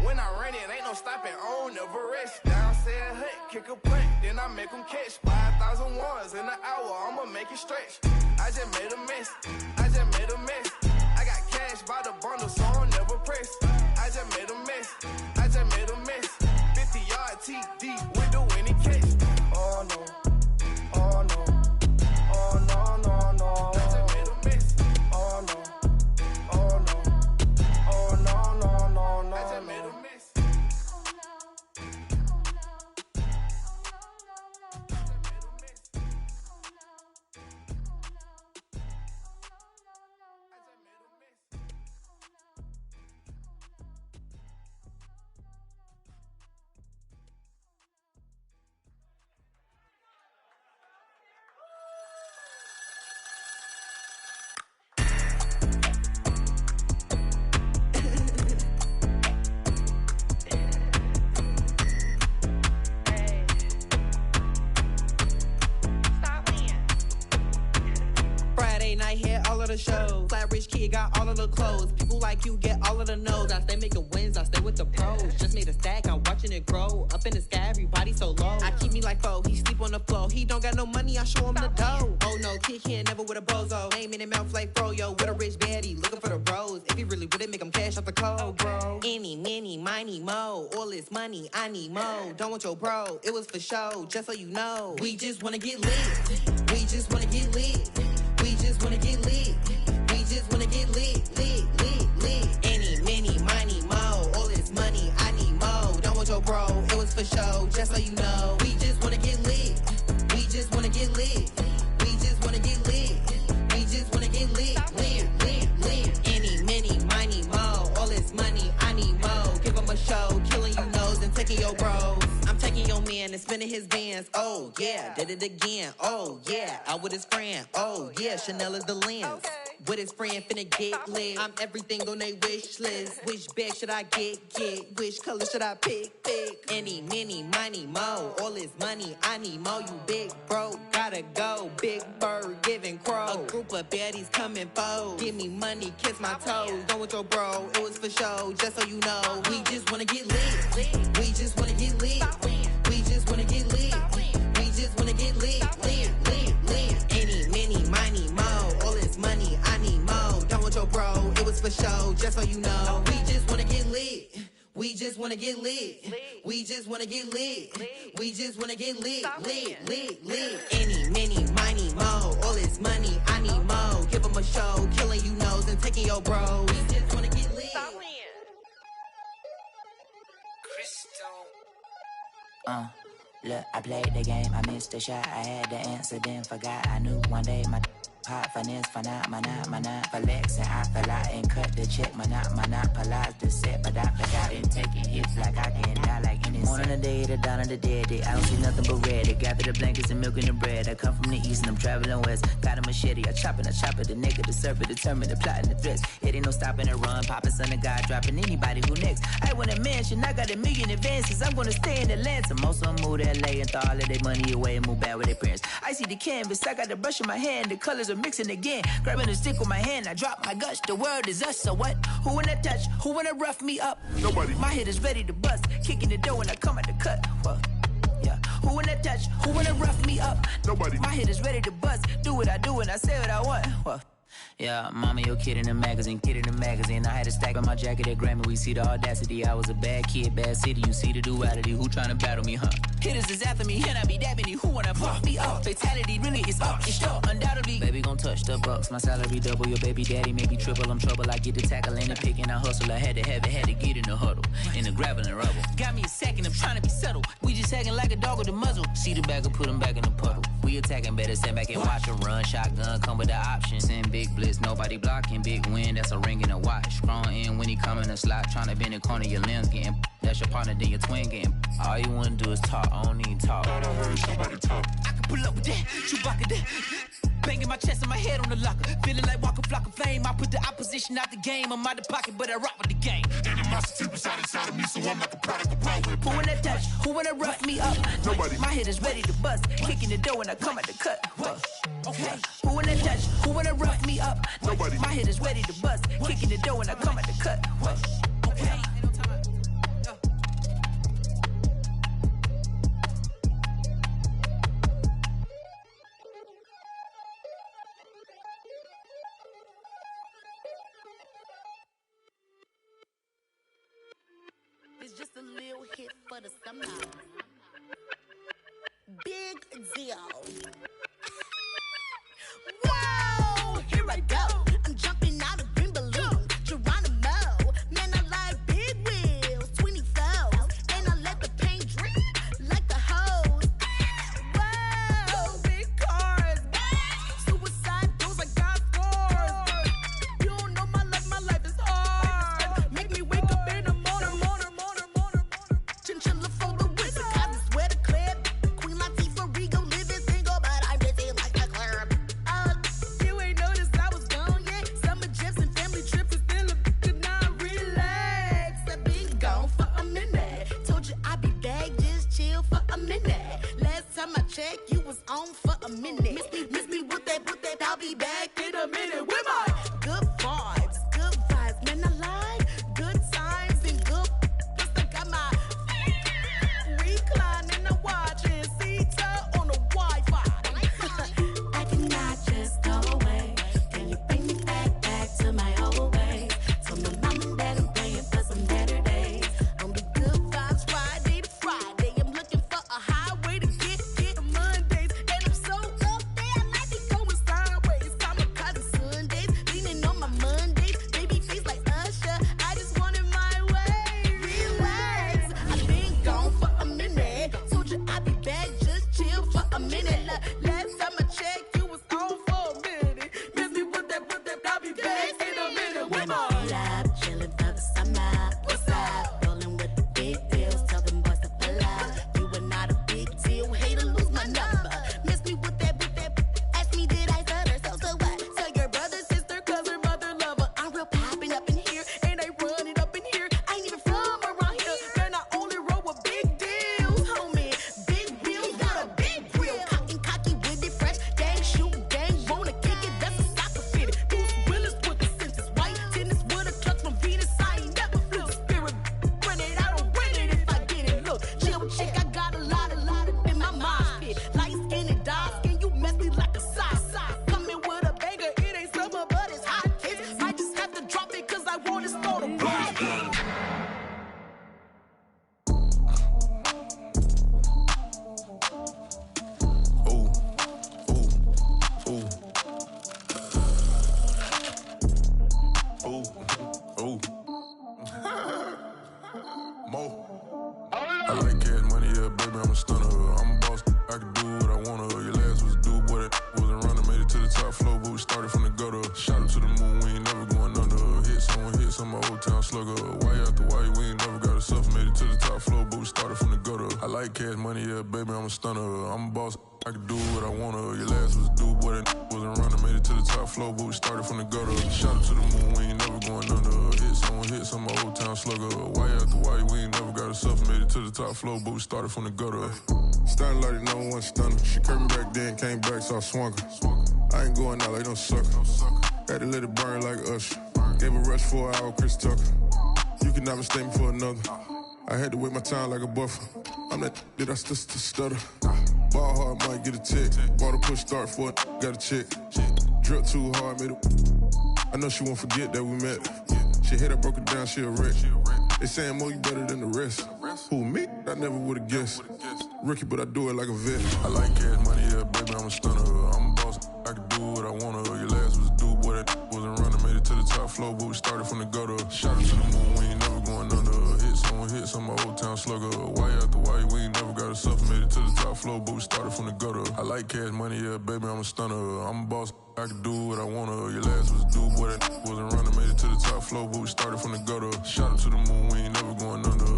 When I run it, ain't no stopping on, never rest. Down said hut, kick a punt, then I make them catch. 5,000 ones in an hour, I'ma make it stretch. I just made a mess, I just made a mess. I got cash by the bundle, so I don't never press. I just made a mess, I just made a mess. 50-yard TD with the winning catch. Oh no, oh no, oh no, no, no. I just made a mess. Oh no, oh no, oh no, no, no, no. I just made a mess. The show. Flat rich kid got all of the clothes. People like you get all of the no's. I stay making wins, I stay with the pros. Just made a stack, I'm watching it grow. Up in the sky, everybody so low. I keep me like foe, he sleep on the floor. He don't got no money, I show him the dough. Oh no, kid can't never with a bozo. Name in the mouth like fro-yo. With a rich baddie, looking for the bros. If he really would it make him cash off the cold, bro. Any, mini, miny, mo. All this money, I need mo. Don't want your bro, it was for show. Just so you know, we just wanna get lit. We just wanna get lit. We just wanna get lit. We just wanna get lit, lit, lit, lit. Any, mini, miny, mo. All this money, I need mo. Don't want your bro, it was for show, just so you know. We just wanna get lit. We just wanna get lit. We just wanna get lit. We just wanna get lit, lit, lit, lit. Any, mini, miny, mo. All this money, I need mo. Give him a show, killing you nose and taking your bros. I'm taking your man and spinning his bands. Oh yeah, did it again. Oh yeah, out with his friend. Oh yeah, Chanel is the lens. With his friend finna get lit. I'm everything on they wish list. Which bag should I get? Which color should I pick? Any, mini, miny, mo. All this money, I need mo. You big bro, gotta go. Big bird giving crow. A group of baddies coming foes. Give me money, kiss my toes. Don't want your bro, it was for show. Just so you know, we just wanna get lit. We just wanna get lit. We just wanna get lit. We just wanna get lit, lit, lit, lit. Any, mini, miny, mo. All this money, I need mo. Don't want your bro, it was for show. Just so you know, we just wanna get lit. We just wanna get lit. We just wanna get lit. We just wanna get lit, lit, lit, lit. Any, mini, miny, mo. All this money, I need mo. Give him a show, killing you nose and taking your bros. We just wanna get lit. Look, I played the game, I missed the shot. I had the answer, then forgot. I knew one day my hot finesse, for not, flexing. I fell out and cut the check, monopolize the set, but I forgot it. Taking hits like I can die like any morning of the day, the dawn of the dead day. I don't see nothing but red. They gather the blankets and milk and the bread. I come from the east and I'm traveling west. Got a machete, I chop it, the nigga, the surfer, determined, the plot and the threats. It ain't no stopping the run, popping son of God, dropping anybody who next. I want a mansion, I got $1 million advances. I'm gonna stay in Atlanta. Most of them move to LA and throw all of their money away and move back with their parents. I see the canvas, I got the brush in my hand, the colors are mixing again. Grabbing the stick with my hand, I drop my guts. The world is us, so what? Who wanna touch? Who wanna rough me up? Nobody. My head is ready to bust, kicking the door when I come at the cut. Well, yeah. Who wanna touch? Who wanna rough me up? Nobody. My head is ready to bust. Do what I do and I say what I want. Well, yeah, mama, your kid in the magazine, I had a stack on my jacket at Grammy. We see the audacity. I was a bad kid, bad city. You see the duality. Who tryna battle me, huh? Hitters is after me, and I be dabbing you. Who wanna fuck me up? Fatality really is up, it's sure. Undoubtedly, baby gon' touch the bucks. My salary double, your baby daddy maybe triple. I'm trouble, I get the tackling and picking. I hustle, I had to have it, had to get in the huddle. In the gravel and rubble. Got me a second, I'm trying to be subtle. We just acting like a dog with a muzzle. See the bagger, put him back in the puddle. We attacking, better stand back and watch him run. Shotgun, come with the options. And big blitz, nobody blocking. Big win, that's a ring and a watch. Strong in when he come in a slot. Trying to bend the corner, your limbs getting. That's your partner, then your twin getting. All you wanna do is talk, I don't need talk. I heard somebody talk. I can pull up with that, Chewbacca that. Banging my chest and my head on the locker. Feeling like Walker Flock of Flame. I put the opposition out the game. I'm out the pocket, but I rock with the game. Animosity beside inside of me, so I'm like a product of power. Who wanna touch? Who wanna rough me up? Nobody. My head is ready to bust. Kicking the door when I come at the cut. Okay. Who wanna touch? Who wanna rough me up? Nobody. My head is ready to bust. Kicking the door when I come at the cut. Okay. It's just a little hit for the summer. Big deal. Whoa, here I go. I'm jumping out of green balloon. Geronimo, man, I like big wheels. 24, and I let the paint drip like the hose. Whoa, big cars. Suicide doors, I got scores. You don't know my life is hard. Make me wake up in the morning. Chinchilla for the wizard, cause I swear to Claire. Queen Latifah, Rigo, living single, but I'm busy like a club. You ain't noticed I was gone yet. Summer jets and family trips is still a could not relax. I've been gone for a minute. Told you I'd be back, just chill for a minute. Last time I checked, you was on for a minute. Miss me with that, I'll be back in a minute. With my good vibes, man, I like good times and good. Plus I got my recline and I'm watching Sita on the Wi-Fi. I cannot just go away. Can you bring me back to my old ways? Tell my mom and dad I'm praying for some better days. On the good vibes Friday to Friday. I'm looking for a highway to get to Mondays. And I'm so up there, I might be going sideways. Kamikaze Sundays, leaning on my Mondays. Baby face like Usher, I just want it my way. Relax, I've been gone for a minute. Told you I'd be back, just chill for a minute. Last time I checked, you was on for a minute. Miss me with that, I'll be back in a minute. With my pull up, chillin' for the summer. What's up? Rolling with the big deals, tell them boys to pull up. You are not a big deal, hate to lose my number. Miss me with that, ask me did I stutter, so what? Tell your brother, sister, cousin, mother, lover. I'm real poppin' up in here, and I run it up in here. I ain't even from around here, man, I only roll with big deals, homie. Big wheels, got a big wheel. Cocky with it, fresh, gang, shoot, gang, wanna kick it, that's a soccer fitted. Bruce Willis with the senses, white tennis with a clutch from Venus. I ain't never flew the spirit, run it, I don't win it if I get it. Look, chill chick, I got a lot in my mind fit. Light skin and dark skin, you mess me like a sock. Coming with a banger, it ain't summer, but it's hot. Kids might just have to drop it, cause I want to start a block. I like cash money, yeah, baby, I'm a stunner. I'm a boss, I can do what I wanna. Your last was a dude, boy, that wasn't running. Made it to the top floor, but we started from the gutter. Shot up to the moon, we ain't never going under. Hit some old town slugger. Why after why, we ain't never got a suffer. Made it to the top floor, but we started from the gutter. I like cash money, yeah, baby, I'm a stunner. I'm a boss, I can do what I wanna. Your last was a dude, boy, that wasn't running. Made it to the top floor, but we started from the gutter. Shot up to the moon, we ain't never going under. Hit some old town slugger. Why after why, we ain't never got a suffer. Made it to the top floor, but we started from the gutter. Starting like no one stunner. She curved me back then, came back, so I swung her. I ain't going out like no sucker. Had to let it burn like Usher. Gave a rush for an hour, Chris Tucker. You can never mistake me for another. I had to wait my time like a buffer. I'm that I still stutter. Ball hard, might get a tick. Bought a push start for it, got a chick. Drip too hard, made it. I know she won't forget that we met. She hit, I broke it down, she a wreck. They saying, Mo, you better than the rest. Who, me? I never would've guessed. Rookie, but I do it like a vet. I like cash money, yeah, baby, I'm a stunner. I'm a boss, I can do what I wanna. Your last was a dude, boy, that wasn't running. Made it to the top floor, but we started from the gutter. Shot it to the moon, we ain't never going under. Hits on my old town slugger. Why after why, we ain't never got a suffer. Made it to the top floor, but we started from the gutter. I like cash money, yeah, baby, I'm a stunner. I'm a boss, I can do what I wanna. Your last was a dude, boy, that wasn't running. Made it to the top floor, but we started from the gutter. Shot it to the moon, we ain't never going under.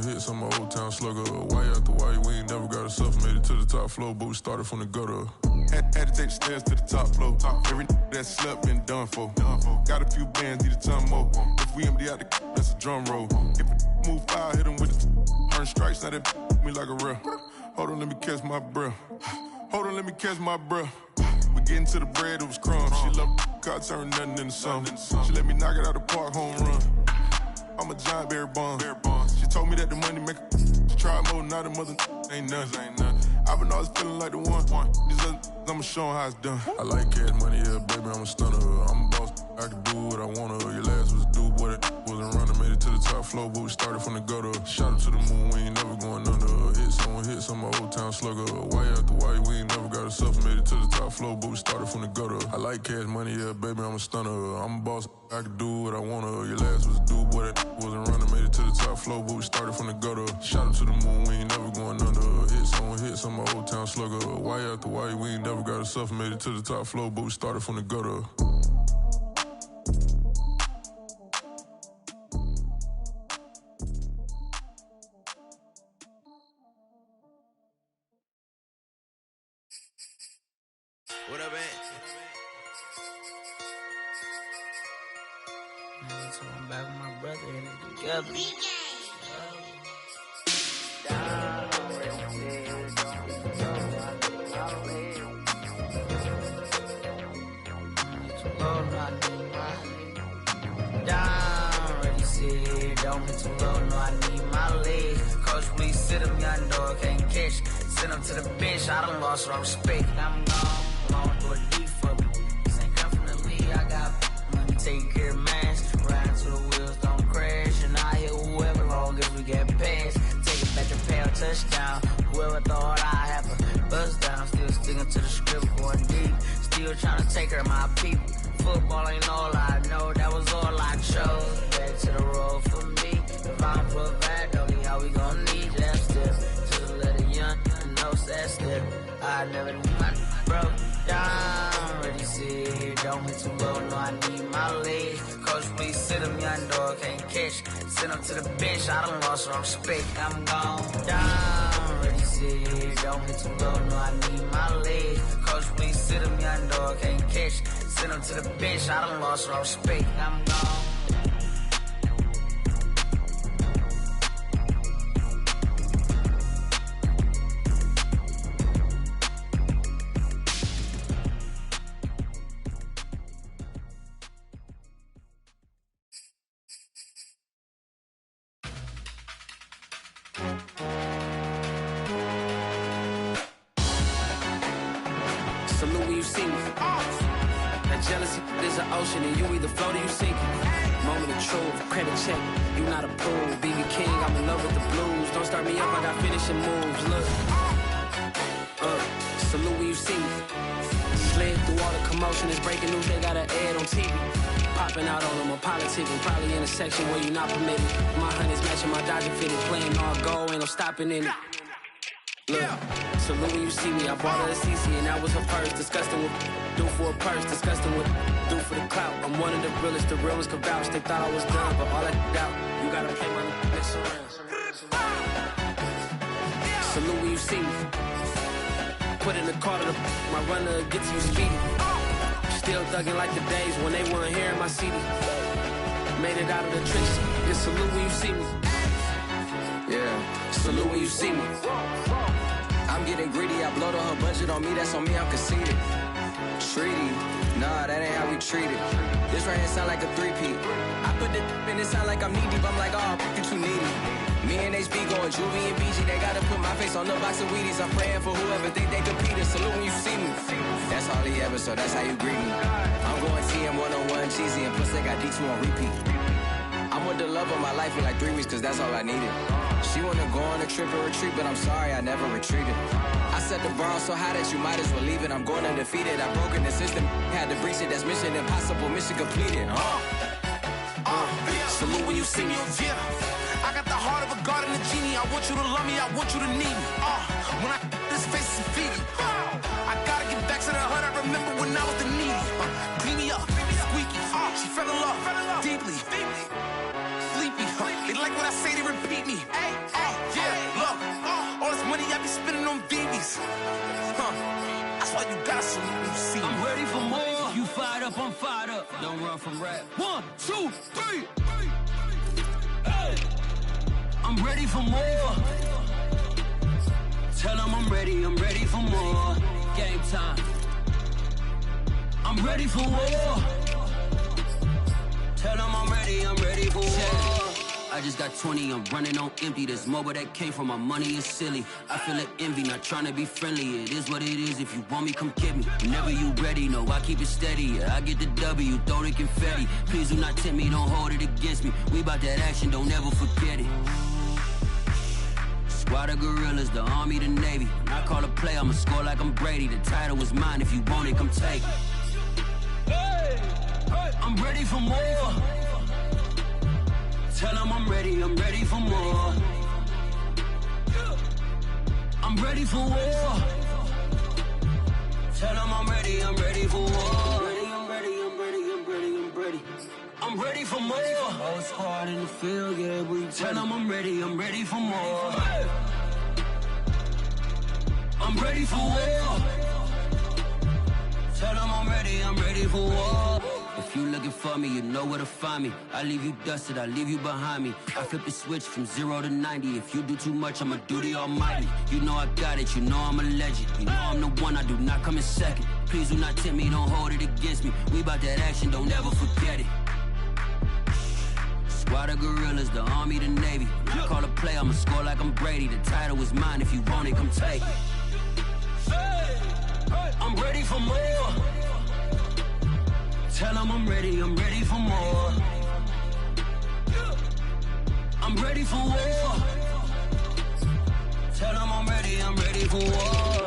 Hits on my old town slugger. Why after why, we ain't never got a suffer. Made it to the top floor, but we started from the gutter. Had to take the stairs to the top floor. Every that slept been done for. Got a few bands, need a ton more. If we empty out the that's a drum roll. If it move fire, hit him with the earn strikes, now that me like a real. Hold on, let me catch my breath. Hold on, let me catch my breath. We getting to the bread, it was crumbs. She loved car, turn nothing into something. She let me knock it out the park, home run. I'm a giant bear bond. She told me that the money make she try more, now the mother ain't nothing. I've been always feeling like the one. These other I'ma show 'em how it's done. I like cash money, yeah, baby, I'm a stunner. I'm a boss, I can do what I wanna. Your last was a dude, boy, that wasn't running. Made it to the top floor, but we started from the gutter. Shot it to the moon, we ain't never going under. Hits on my old town slugger. Why after why, we ain't never got a suffer. Made it to the top floor, but we started from the gutter. I like cash money, yeah, baby, I'm a stunner. I'm a boss, I can do what I wanna. Your last was a dude, boy, that wasn't running. Made it to the top floor, but we started from the gutter. Shot it to the moon, we ain't never going under. Hits on my old town slugger. Why after why, we ain't never got a suffer. Made it to the top floor, but we started from the gutter. What up, man? So I'm back with my brother and it together. Don't be too low, no, I need my legs. Coach, please sit him, young dog, can't catch. Send him to the bench, I done lost all respect. I'm gone, long for a deep for me. This ain't come from the league, I got money, take care of mine. Ride to the wheels, don't crash. And I hit whoever, long as we get past. Take it back to pound, touchdown. Whoever thought I have a buzz down. Still sticking to the script, going deep. Still trying to take care of my people. Football ain't all I know, that was all I chose. Back to the road for me. If I'm provide, don't need how we gon' need that step. Just let a young know that step. I never knew my broke down. Ready, sit here, don't hit too low, no, I need my legs. Coach, please sit him, young dog, can't catch. Send him to the bench, I done lost all respect. I'm gone down. Ready, sit here, don't hit too low, no, I need my legs. Coach, please sit him, young dog, can't catch. Send him to the bench, I done lost all respect. I'm gone. Salute when you see me. That jealousy is an ocean and you either float or you sink. Moment of truth, credit check, you not approved. BB King, I'm in love with the blues. Don't start me up, I got finishing moves. Look, salute when you see me. Slid through all the commotion, it's breaking news, they got an ad on TV. Popping out on them, a politicking, probably in a section where you not permitted. My honey's matching my Dodger fitted, playing all goal, ain't no stopping in it. Look, salute when you see me, I bought her a CC and that was her first. Disgusting with do for a purse, disgusting with do for the clout. I'm one of the realest, the real ones can vouch. They thought I was done, but all I doubt, you gotta play my next around. Salute when you see me. Put in the car to my runner gets you speedy. Still thugging like the days when they weren't here in my CD. Made it out of the trenches. Yeah, salute when you see me. Yeah, salute when you see me. I'm getting greedy, I blowed on her budget on me, that's on me, I'm conceited. Treaty, nah, that ain't how we treat it. This right here sound like a three-peat. I put the in it sound like I'm knee deep, I'm like, oh, you too needy. Me and HB going Juvie and BG, they gotta put my face on the box of Wheaties. I'm praying for whoever think they competed. Salute when you see me. That's all he ever, so that's how you greet me. I'm going TM 101 cheesy, and plus they got D2 on repeat. I'm I'm with the love of my life in like 3 weeks, cause that's all I needed. She wanna go on a trip or retreat, but I'm sorry, I never retreated. I set the bar so high that you might as well leave it. I'm going undefeated, I've broken the system. Had to breach it, that's mission impossible, mission completed. Salute when you see me, yeah. I got the heart of a god and a genie. I want you to love me, I want you to need me. When I this face is feedy. I gotta get back to the hood I remember when I was the needy. Clean me up, squeaky. She fell in love, deeply. Sleepy, they like what I say, they repeat me. Yeah, look, all this money I be spending on BBs. That's why you gotta salute when you see me. I'm ready for more. You fired up, I'm fired up. Don't run from rap. 1, 2, 3. Hey. I'm ready for more. Tell them I'm ready for more. Game time. I'm ready for war. Tell them I'm ready for war. I just got 20, I'm running on empty. This mobile that came from my money is silly. I feel it envy, not trying to be friendly. It is what it is, if you want me, come get me. Whenever you ready, no, I keep it steady. Yeah, I get the W, throw the confetti. Please do not tempt me, don't hold it against me. We about that action, don't ever forget it. Squad of gorillas, the army, the navy. When I call a play, I'ma score like I'm Brady. The title is mine, if you want it, come take it. I'm ready for more. Tell them I'm ready for more. I'm ready for war. Tell them I'm ready for war. I'm ready for more. Whole squad in the field, yeah, we tell them I'm ready for more. I'm ready for war. Tell them I'm ready for war. If you looking for me, you know where to find me. I leave you dusted, I leave you behind me. I flip the switch from 0 to 90. If you do too much, I'ma do the almighty. You know I got it, you know I'm a legend. You know I'm the one, I do not come in second. Please do not tempt me, don't hold it against me. We about that action, don't ever forget it. Squad of gorillas, the army, the navy. When I call a play, I'ma score like I'm Brady. The title is mine, if you want it, come take it. I'm ready for more. Tell them I'm ready for more. I'm ready for war. Tell them I'm ready for war.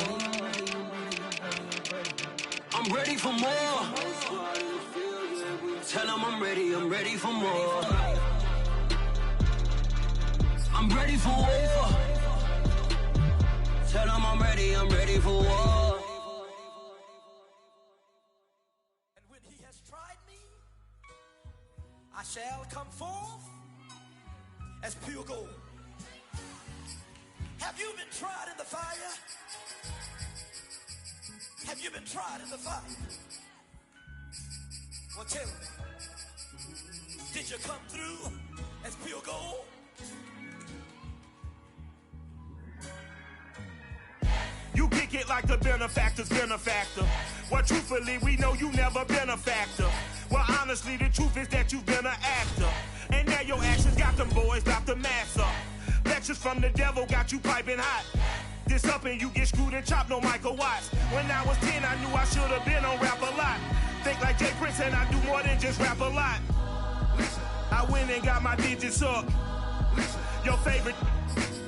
I'm ready for more. Tell them I'm ready for more. I'm ready for war. Tell them I'm ready for war. I shall come forth as pure gold. Have you been tried in the fire? Have you been tried in the fire? Well, tell me, did you come through as pure gold? You kick it like the benefactor's benefactor. Well, truthfully, we know you never been a factor. Well, honestly, the truth is that you've been an actor. And now your actions got them boys dropped the mask up. Lectures from the devil got you piping hot. This up and you get screwed and chopped, no Michael Watts. When I was 10, I knew I should have been on rap a lot. Think like Jay Prince and I do more than just rap a lot. I went and got my digits up. Your favorite,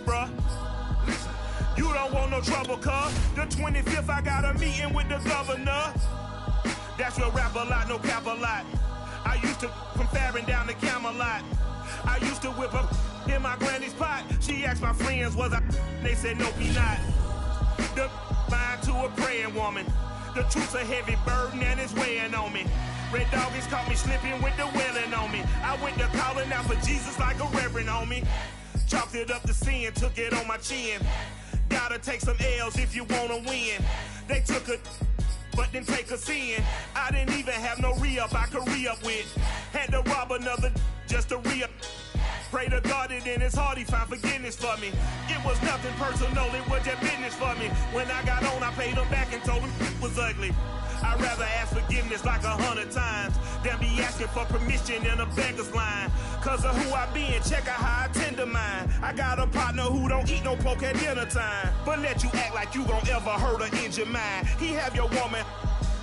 bruh. You don't want no trouble, cuz. The 25th, I got a meeting with the governor. That's real rap a lot, no cap a lot. I used to from Farron down to Camelot. I used to whip up in my granny's pot. She asked my friends, was I? They said, no, be not. The mind to a praying woman. The truth's a heavy burden and it's weighing on me. Red doggies caught me slipping with the wailing on me. I went to calling out for Jesus like a reverend on me. Chalked it up to sin, took it on my chin. Gotta take some L's if you wanna win. They took a but didn't take a sin. I didn't even have no re-up I could re-up with. Had to rob another just to re-up. Pray to God that in his heart he found forgiveness for me. It was nothing personal, it was just business for me. When I got on, I paid him back and told him it was ugly. I'd rather ask forgiveness like 100 times than be asking for permission in a beggar's line. Cause of who I be and check out how I tend to mine. I got a partner who don't eat no pork at dinner time, but let you act like you gon' ever hurt or injure mine. He have your woman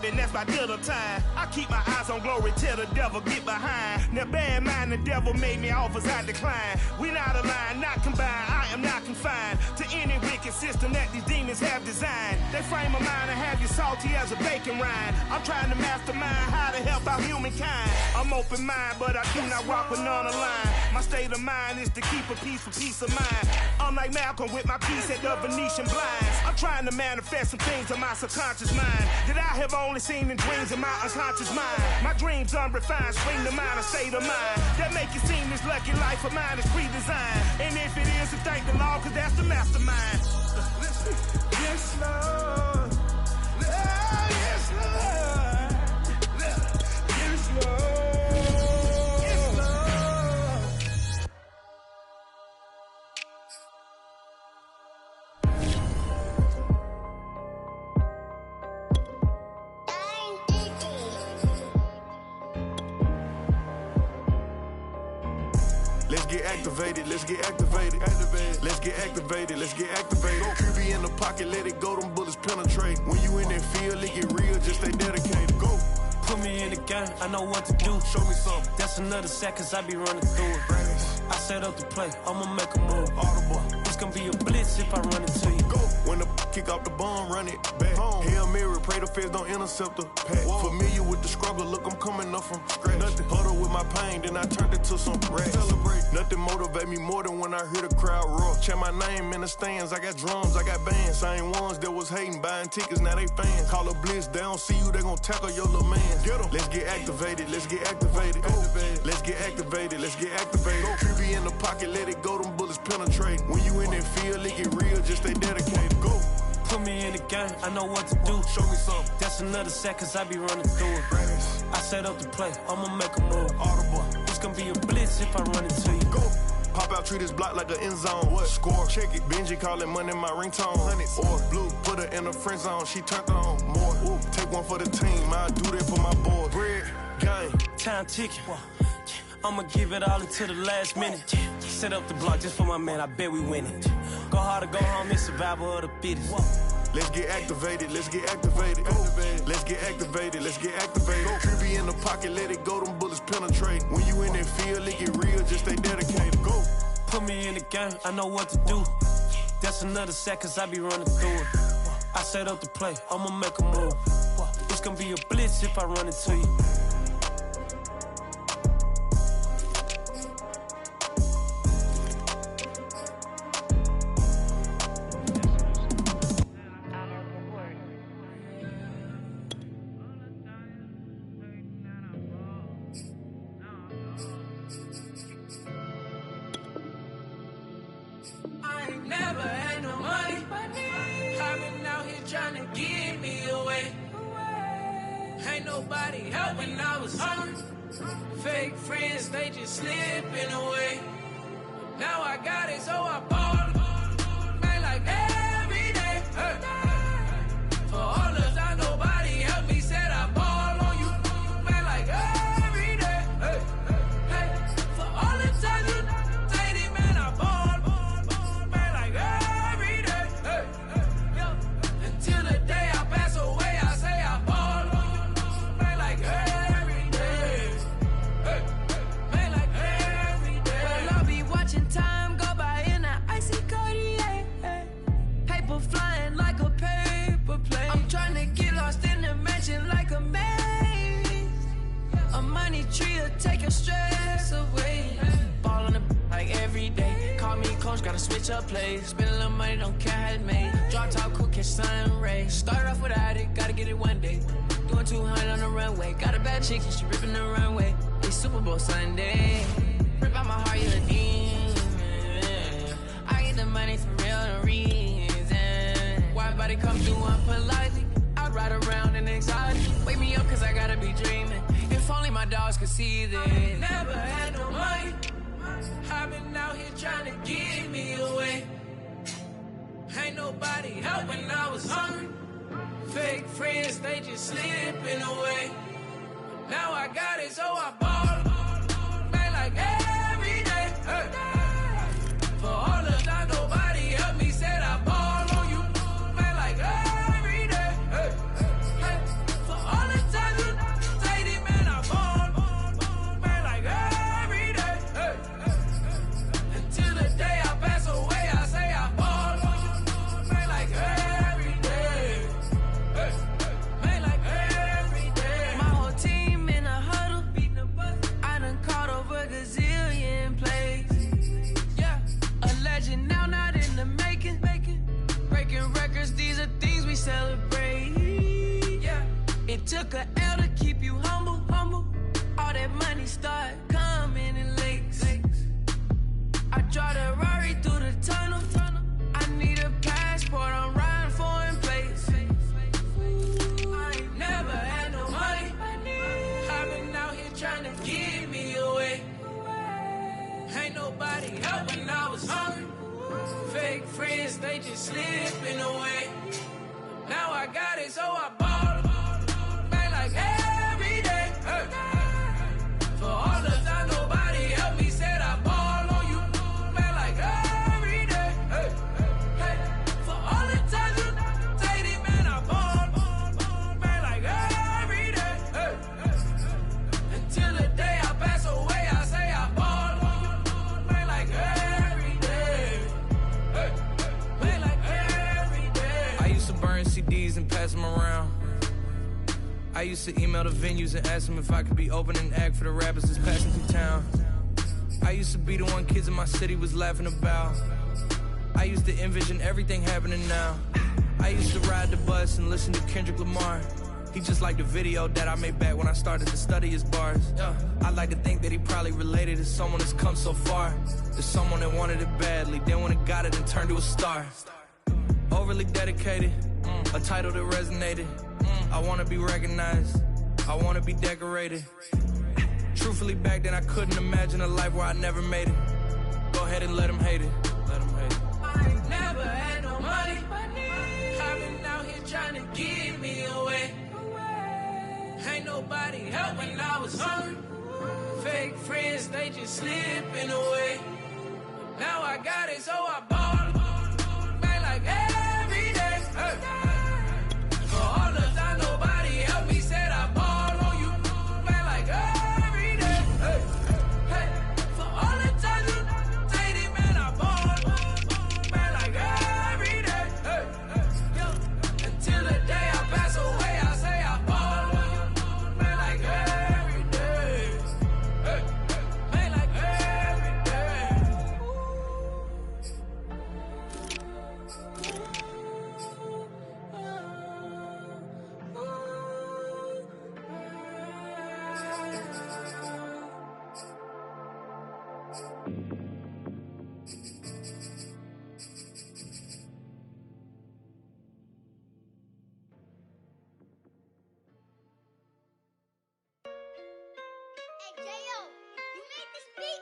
then that's my dinner time. I keep my eyes on glory till the devil get behind. Now bear in mind the devil made me offers I decline. We not aligned, not combined, I am not confined to any wicked system that these demons have designed. They frame a mind and have you salty as a bacon rind. I'm trying to mastermind how to help out humankind. I'm open mind, but I do not walk with none aligned. My state of mind is to keep a peace for peace of mind. Unlike Malcolm with my piece at the Venetian blinds, I'm trying to manifest some things in my subconscious mind that I have only seen in dreams in my unconscious mind. My dreams unrefined, spring to mind, a state of mind that make it seem this lucky life of mine is pre-designed. And if it is, then thank the Lord, cause that's the mastermind. Yes, Lord. Yes, Lord. Yes, Lord. Let's get activated, let's get activated. Let's get activated, let's get activated. QB in the pocket, let it go, them bullets penetrate. When you in that field, it get real, just stay dedicated. Go. Put me in the game, I know what to do. Show me something. That's another sack, cause I be running through it. I set up the play, I'ma make a move. Audible. It's gonna be a blitz if I run into you. Go. When the kick off the bomb, run it back. Home. Hail Mary, pray the feds don't intercept the pack. Familiar with the struggle, look, I'm coming up from scratch. Nothing. Huddle with my pain, then I turned it to some rats. Celebrate. Nothing motivate me more than when I hear the crowd roar. Check my name in the stands, I got drums, I got bands. Same ones that was hating, buying tickets, now they fans. Call a blitz, they don't see you, they gon' tackle your little man. Get em. Let's get activated, let's get activated. Go. Let's get activated, let's get activated. QB in the pocket, let it go, them bullets penetrate. When you in that field, it get real, just stay dedicated. Go. Put me in the game, I know what to do. Show me something. That's another sack, cause I be running through it. I set up the play, I'ma make a move. Audible. It's gonna be a blitz if I run into you. Go. Pop out, treat this block like an end zone. What? Score, check it. Benji callin' money my ringtone. Hundreds or blue, put her in a friend zone. She turned on more. Ooh. Take one for the team, I do that for my boy. Bread, game, time ticking. I'ma give it all until the last minute. Set up the block just for my man, I bet we win it. Go hard or go home, it's survival of the fittest. Let's get activated, let's get activated. Go. Let's get activated, let's get activated. QB in the pocket, let it go, them bullets penetrate. When you in that field, it get real, just stay dedicated. Go. Put me in the game, I know what to do. That's another sack, cause I be running through it. I set up the play, I'ma make a move. It's gonna be a blitz if I run into you. Fake friends, they just slipping away. Now I got it, so I ball. Man, like every day. Hey. For all the time, nobody helped me, said I ball on you. Man, like every day. Hey. Hey. For all the time you lady, man, I ball. Man, like every day. Hey. Hey. Until the day I pass away, I say I ball on you. Man, like every day. Man, like every day. Well, I'll be watching time go by in an icy Cartier. Paper flying like a paper plane. I'm trying to get lost in the mansion like a maze. A money tree will take your stress away. Ball on the like every day. Call me coach, gotta switch up plays. Spend a little money, don't care how it made. Drop top, cool, catch sun rays. Start off without it, gotta get it one day. Doing 200 on the runway. Got a bad chick, she ripping the runway. It's Super Bowl Sunday. Rip out my heart, you a demon. I get the money for real, no reason. Why everybody come through unpolitely? I ride around in anxiety. Wake me up, cause I gotta be dreaming. If only my dogs could see this. Never had no money. I've been out here trying to get me away. Ain't nobody helping, I was hungry. Fake friends, they just slipping away. Now I got it, so I ball. Man, like every day. Hey. For all the time, nobody helped me, said I ball on you. Man, like every day. Hey. Hey. For all the things we celebrate. Yeah, it took a L to keep you humble, humble. All that money start coming in lakes. I drive the Rari through the tunnel. I need a passport, I'm riding foreign plates. I ain't never had no money. I've been out here trying to give me away. Ain't nobody helping, I was hungry. Fake friends, they just slipping away. Now I got it, so I bought them. Man, like every day. Hey. For all the time nobody helped me, said I ball on you. Man, like every day. Hey. Hey. For all the times you say it, man, I ball. Man, like every day. Hey. Until the day I pass away, I say I ball on you. Man, like every day. Hey. Man, like every day. I used to burn CDs and pass them around. I used to email the venues and ask them if I could be opening act for the rappers that's passing through town. I used to be the one kids in my city was laughing about. I used to envision everything happening now. I used to ride the bus and listen to Kendrick Lamar. He just liked the video that I made back when I started to study his bars. I like to think that he probably related to someone that's come so far. To someone that wanted it badly, then when it got it and turned to a star. Overly dedicated, a title that resonated. I wanna be recognized, I wanna be decorated. Truthfully, back then I couldn't imagine a life where I never made it. Go ahead and let them hate it, let them hate it. I ain't never had no money. I've been out here trying to give me away. Ain't nobody helping, I was hungry. Fake friends, they just slipping away. Now I got it, so I ball. Man, like every day. Hey. For all the time nobody helped me, said I ball on you. Man, like every day. Hey. Hey. For all the time you say it, man, I ball. Man, like every day. Hey. Hey. Until the day I pass away, I say I ball on you. Man, like every day. Hey. Man, like every day. Hey, J.O., you made this beat?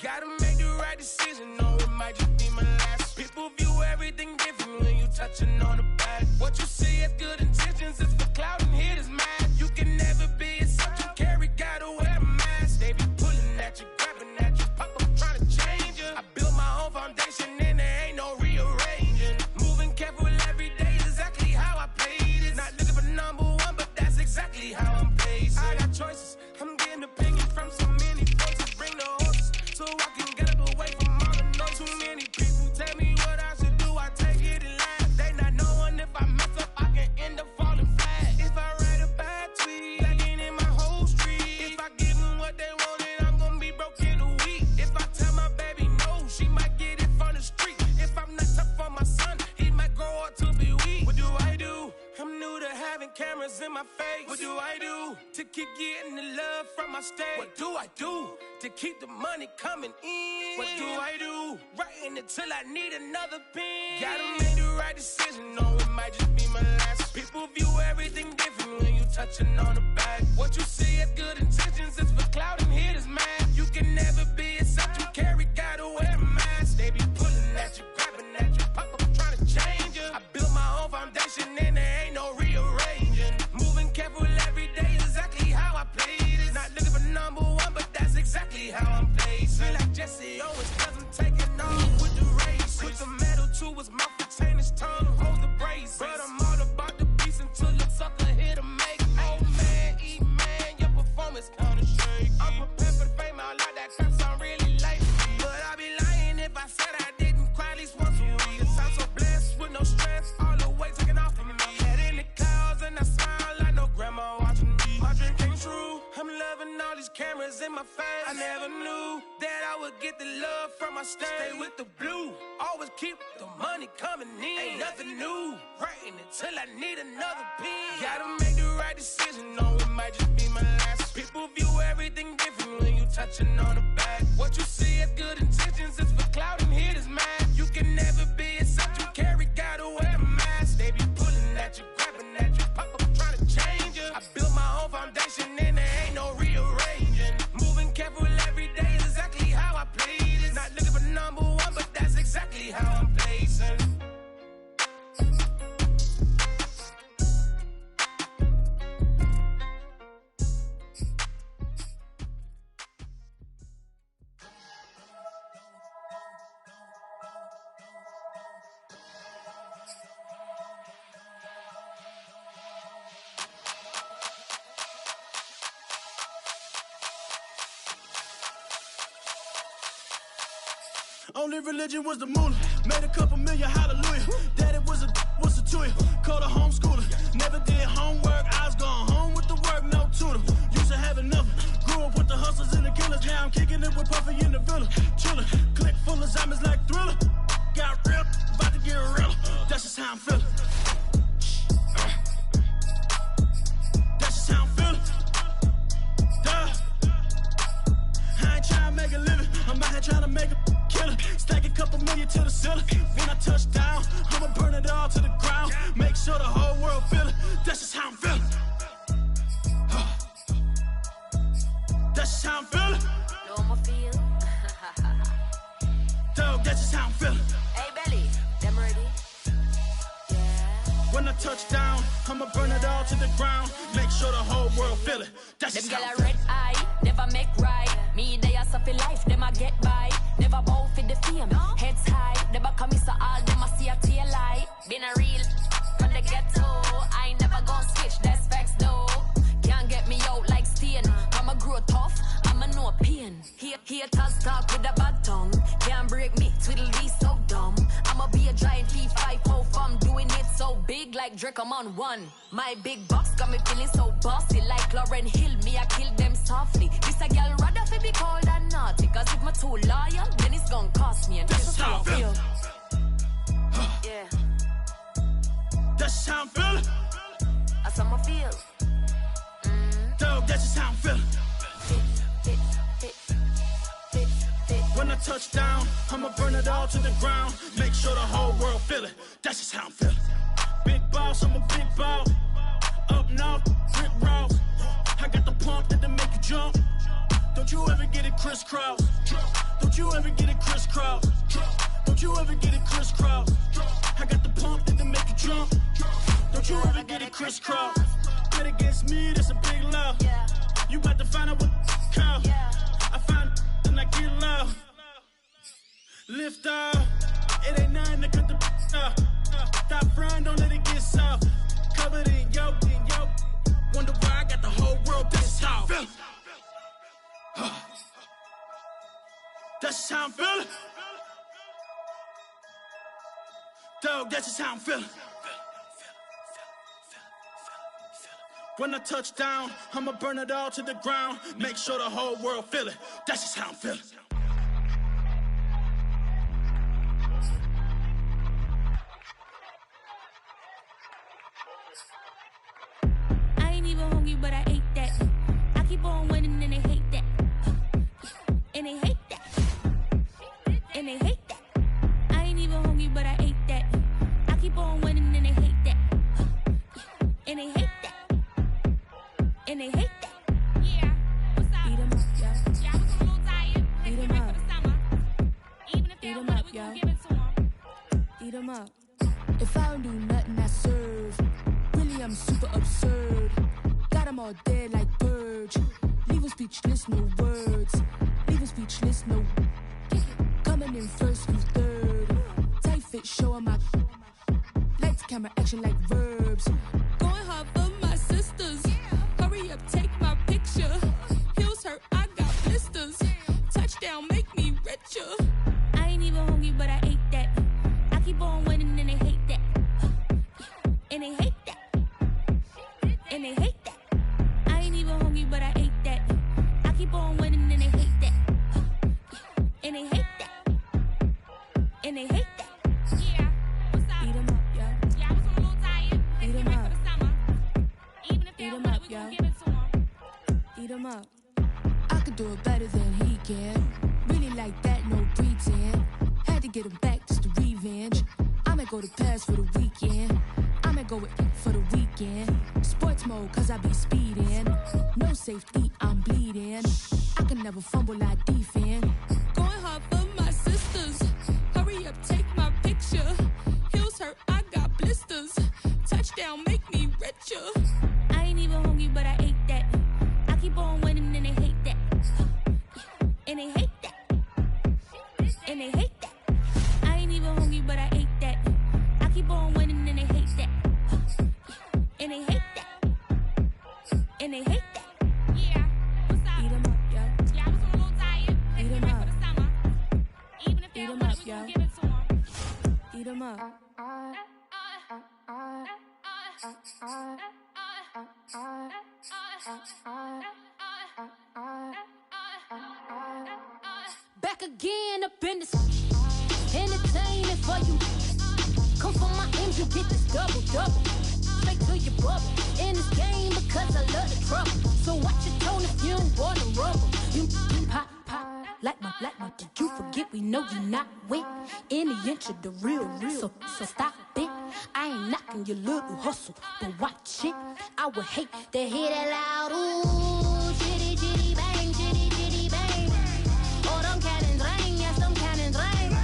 Gotta make the right decision, no, it might just be my last. People view everything different when you touching on the bad. What you see as good intentions is for clout and haters mad. You can never be a such you carry, gotta wear a mask. They be pulling at you, grabbing at you, pop up trying to change you. I built my own foundation and there ain't no rearranging. Moving careful every day is exactly how I played it. Not looking for number one, but that's exactly how I'm placed. I got choices, I'm getting opinions from so many voices. Bring the horses so I can get up away from all the noise. Too many people tell me what I should do, I take it and laugh. They not knowing if I mess up, I can end up falling flat. If I write a bad tweet, I ain't in my whole street. If I give them what they wanted, I'm gonna be broke in a week. If I tell my baby no, she might get it from the street. If I'm not tough for my son, he might grow up to be weak. What do I do? I'm new to having cameras in my face. What do I do to keep getting the love from my state? What do I do to keep the money coming in? What do I do? Writing until I need another pen. Gotta make the right decision, no, it might just be my last. People view everything different when you touching on the back. What you see as good intentions is for clout and haters mad. You can never be a such you carry, gotta wear a mask. They be pulling at you, grabbing at you, pop up trying to change you. I built my own foundation and there ain't no rearranging. Moving careful every day is exactly how I played it. Not looking for number one, but that's exactly how I'm placed. Feel like Jesse Owens cause I'm taking off with the race. Put the metal to his mouth, retain his tongue, hold the braces. But I'm all about the beast until the sucker hit a make. Oh man, eat man, your performance kinda shake. I'm prepared for the fame, I like that crap sound really late. But I'd be lying if I said I didn't cry at least once a week. Cause I'm so blessed with no stress, all the weight taken off of me. Head in the clouds and I smile like no grandma watching me. My dream came true, I'm loving all these cameras diamonds in my face. I never knew that I would get the love from my state. Stay with the blue, always keep the money coming in. Ain't nothing new, writing until I need another pen. Gotta make the right decision, no, it might just be my last. People view everything different when you touching on the back. What you see as good intentions is for clout and haters mad. You can never be except you carry, gotta wear a mask. They be pulling at you, grabbing at you, pop up trying to change you. I built my own foundation and there ain't no rearranging. Moving careful every day is exactly how I play this. Not looking for number one, but that's exactly how I'm placing. Only religion was the moolah. Made a couple million, hallelujah. Daddy was a to you. Called a homeschooler. Never did homework. I was going home with the work, no tutor. Used to have enough. Grew up with the hustlers and the killers. Now I'm kicking it with Puffy in the villa. Chillin'. Click full of zombies like Thriller. Got real, about to get real. That's just how I'm feeling. That's just how I'm feeling. Duh. I ain't trying to make a living. I'm out here trying to make a killer. Stack a couple million to the ceiling. When I touch down, I'ma burn it all to the ground. Make sure the whole world feel it. That's just how I'm feeling. That's just how I'm feeling. Know I'ma feel. Dog, that's just how I'm feeling. Hey, Belly, them ready? When I touch down, I'ma burn it all to the ground. Make sure the whole world feel it. That's just them how I'm feeling. feeling. Red eye, never make right. Me, they are suffer life, them I get by. Never bow for the fame, heads high. Never come so all them I see a tail light. Been a real from the ghetto. I ain't never gon' switch, that's facts though. Can't get me out like stain. I'ma grow tough, I'ma know pain. Haters talk with a bad tongue. Can't break me, twiddly so dumb. I'ma be a giant T5 from doing it so big like Drake, I'm on one. My big box got me feeling so bossy like Lauren Hill. Me, I kill them softly. This a girl rather fi be cold than naughty. Cause if my too loyal, then it's gon' cost me. And this is how I feel. Yeah. That's just how I'm feeling. That's how I feel. Dog, that's just how I'm feeling. When I touch down, I'ma burn it all to the ground. Make sure the whole world feel it. That's just how I'm feeling. Big boss, I'm a big boss. Up north, brick rock. I got the pump that'll make you jump. Don't you ever get it crisscross. Don't you ever get it crisscross. Don't you ever get it crisscross. I got the pump that'll make you jump. Don't you ever get it crisscross. Bet against me, that's a big love. You about to find out what call. I find and I get low. Lift off, it ain't nothing to cut the off. Stop frying, don't let it get soft. Covered in yolk. Wonder why I got the whole world that's how I'm feeling. That's just how I'm feeling. Dog, that's just how I'm feeling. When I touch down, I'ma burn it all to the ground. Make sure the whole world feel it. That's just how I'm feeling. I ain't even hungry, but I ate that. I keep on winning and they hate that. And they hate that. And they hate that. I ain't even hungry, but I ate that. I keep on winning and they hate that. And they hate that. And they hate that. Yeah, what's up? Eat 'em up, yo. Yeah, I was a little tired. Eat 'em Ready up. for the summer. Even if they Eat don't 'em want up, it, we gon' yo. give it to them. Eat 'em up. If I don't do nothing, I serve. Really, I'm super absurd. Got 'em all dead like birds. Leave 'em speechless, no words. Leave 'em speechless, no. Coming in first, you third. Tight fit, show 'em my. Lights, camera, action like verbs. Going hard for my sisters. Hurry up, take my picture. Heels hurt, I got blisters. Touchdown, make me richer. I ain't even hungry, but I ate that. I keep on winning and they hate that. And they hate that. And they hate that. I ain't even hungry, but I ate that. I keep on winning. do it better than he can. Really like that, no pretend. Had to get him back just to revenge. I'ma go to Paris for the weekend. I'ma go with for the weekend. Sports mode, cause I be speeding. No safety, I'm bleeding. I can never fumble, I defend. Going hard for my sisters. Hurry up, take my picture. Heels hurt, I got blisters. Touchdown, make me richer. I ain't even hungry, but I ate that. I keep on winning and they hate that. And they hate that. And they hate that. I ain't even hungry, but I ate that. I keep on winning and they hate that. And they hate that. And they hate that. Yeah, what's up? Eat 'em up, yo. Yeah, I was on a little diet. Eat 'em Ready up. for the summer. Even if they Eat don't 'em want up, it, we yo. gon' give it to them. Eat 'em up. Back again up in this entertainment for you. Come for my ends, you get this double. Straight to your bubble. In this game because I love the trouble. So watch your tone if you don't wanna rumble. You pop, like my. Did you forget we know you not with any inch of the real. So stop it. I ain't knocking your little hustle, but watch it. I would hate to hear that loud ooh, chitty chitty bang, chitty chitty bang. Oh, them cannons ring, yes, them cannons ring.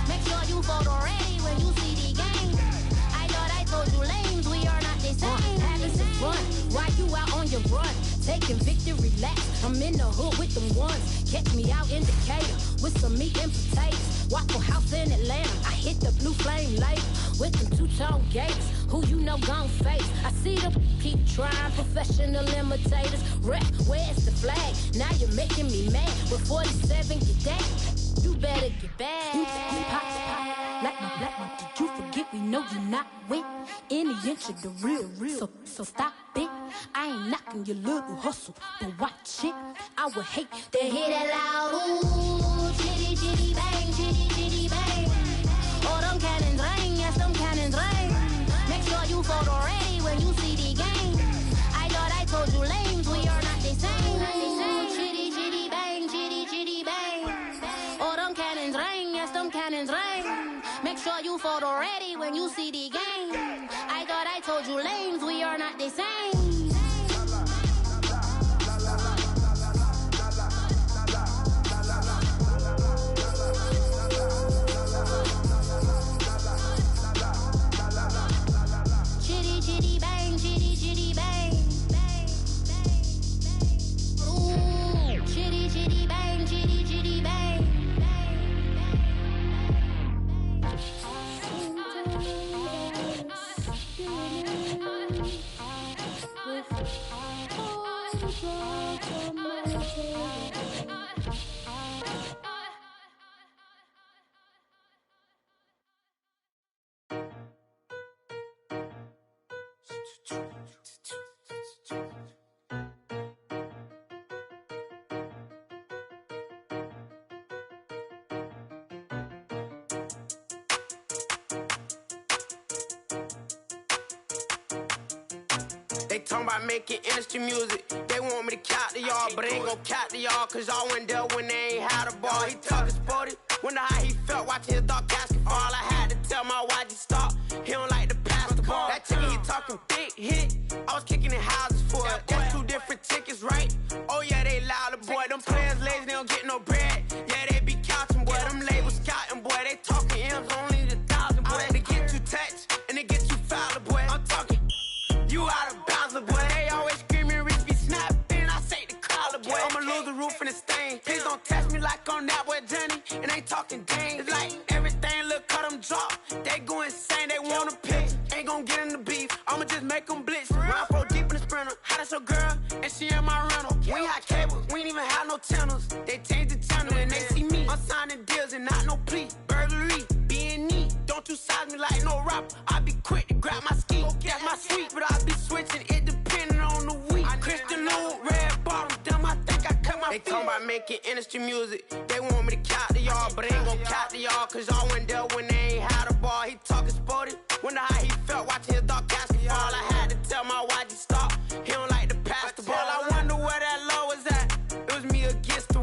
Make sure you photo ready when you see the game. I thought I told you lames, we are not the same. Having some fun while you out on your run. Taking victory laps, I'm in the hood with them ones. Catch me out in Decatur with some meat and potatoes. Waffle House in Atlanta, I hit the blue flame later with them two-tone gates. Who you know gon' face? I see them keep trying, professional imitators. Rep, where's the flag? Now you're making me mad. With 47, get that. You better get back. You pop, like my. Did you forget we know you not with any inch of the real. So stop it. I ain't knocking your little hustle, but watch it. I would hate to hear that loud ooh, chitty chitty bang, chitty chitty bang. Oh, them cannons ring, yes, them cannons ring. Make sure you photo ready when you see the game. I thought I told you lames, we are not the same. Chitty chitty bang, chitty chitty bang. Oh, them cannons ring, yes, them cannons ring. Make sure you photo ready when you see the game. I thought I told you lames, we are not the same. Chitty chitty bang, chitty chitty bang. Ooh, chitty chitty bang, chitty chitty bang. They talking about making industry music. They want me to count to y'all, but I ain't gon' count to y'all, cause y'all went there when they ain't had a ball. He talking sporty, wonder how he felt watching his dog casket fall. I had to tell my YG stop, he don't like to pass the ball. That chicken he talking big hit, I was kicking in houses for it. That's two different tickets, right? Oh yeah, they louder, boy. Them players lazy, they don't get no bread. Yeah, they be counting, boy. Them labels scouting, boy. They talking M's only the 1,000, boy. They get you touched and they get you foul, boy. I'm talking. You out of bounds, boy. They always screaming, Rich be snapping. I say the collar, boy. I'ma lose the roof and the stain. Please don't test me like on that boy Johnny. And ain't talking dang. It's like everything look cut them drop. They go insane, they want a pitch. Ain't gon' get in the beef. I'ma just make them blitz. Run 4 deep in the sprinter. How that's your girl? And she in my rental. We ain't had cables, we ain't even had no channels. They changed the channel and they see me. I'm signing deals and not no plea. Burglary, B&E. Don't you size me like no rapper. I be quick to grab my ski. That's my sweet, but I be switching it depending on the week. Christian Lou, red bottom, damn, I think I cut my feet. They talking about making industry music. They want me to count to y'all, but I ain't gon' count to y'all, cause y'all went there when they ain't had a ball. He talking sporty, wonder how he felt watching his dog casket fall. I had to tell my YG stop, he don't like to pass the ball. I wonder where that low was at. It was me against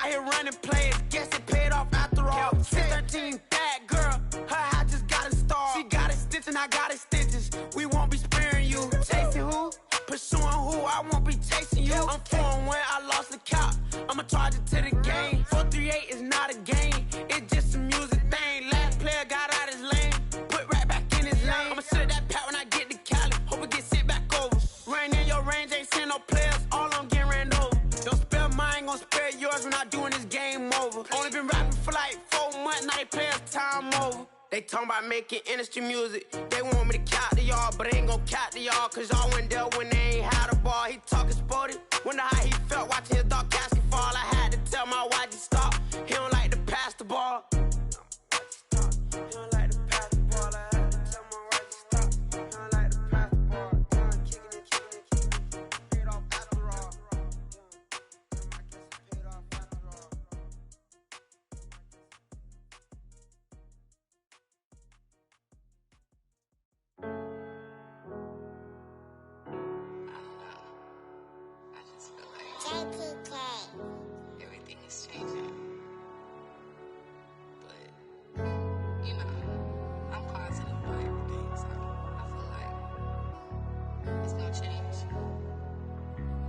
out here running plays. Guess it paid off after all. 613, bad girl. Her hat just got a star. She got a stitch and I got a stitches. We won't be sparing you. Chasing who? Pursuing who? I won't be chasing you. I'm 4-1, I lost the count. I'ma charge it to the game. 438 is not a game. It's just a music thing. Last player got out his lane. Put right back in his lane. I'ma sit that pat when I get to Cali. Hope it get sent back over. Rain in your range, ain't send no players. All I'm getting ran over. Don't spare mine, gon' spare yours when I doing this game over. Only been rapping for like 4 months, now they play us time over. They talking about making industry music. They want me to count to y'all, but I ain't gon' count to y'all. Cause y'all went there when they ain't had a ball. He talking sporty. Wonder how he felt watching his dog Cassie fall. I had to tell my wife to stop. He don't like to pass the ball. He don't like to pass the ball. I had to tell my wife to stop. He don't like to pass the ball. Kicking it. Paid off after all. Paid off after all. Everything is changing. But, you know, I'm positive about everything, so I feel like it's gonna change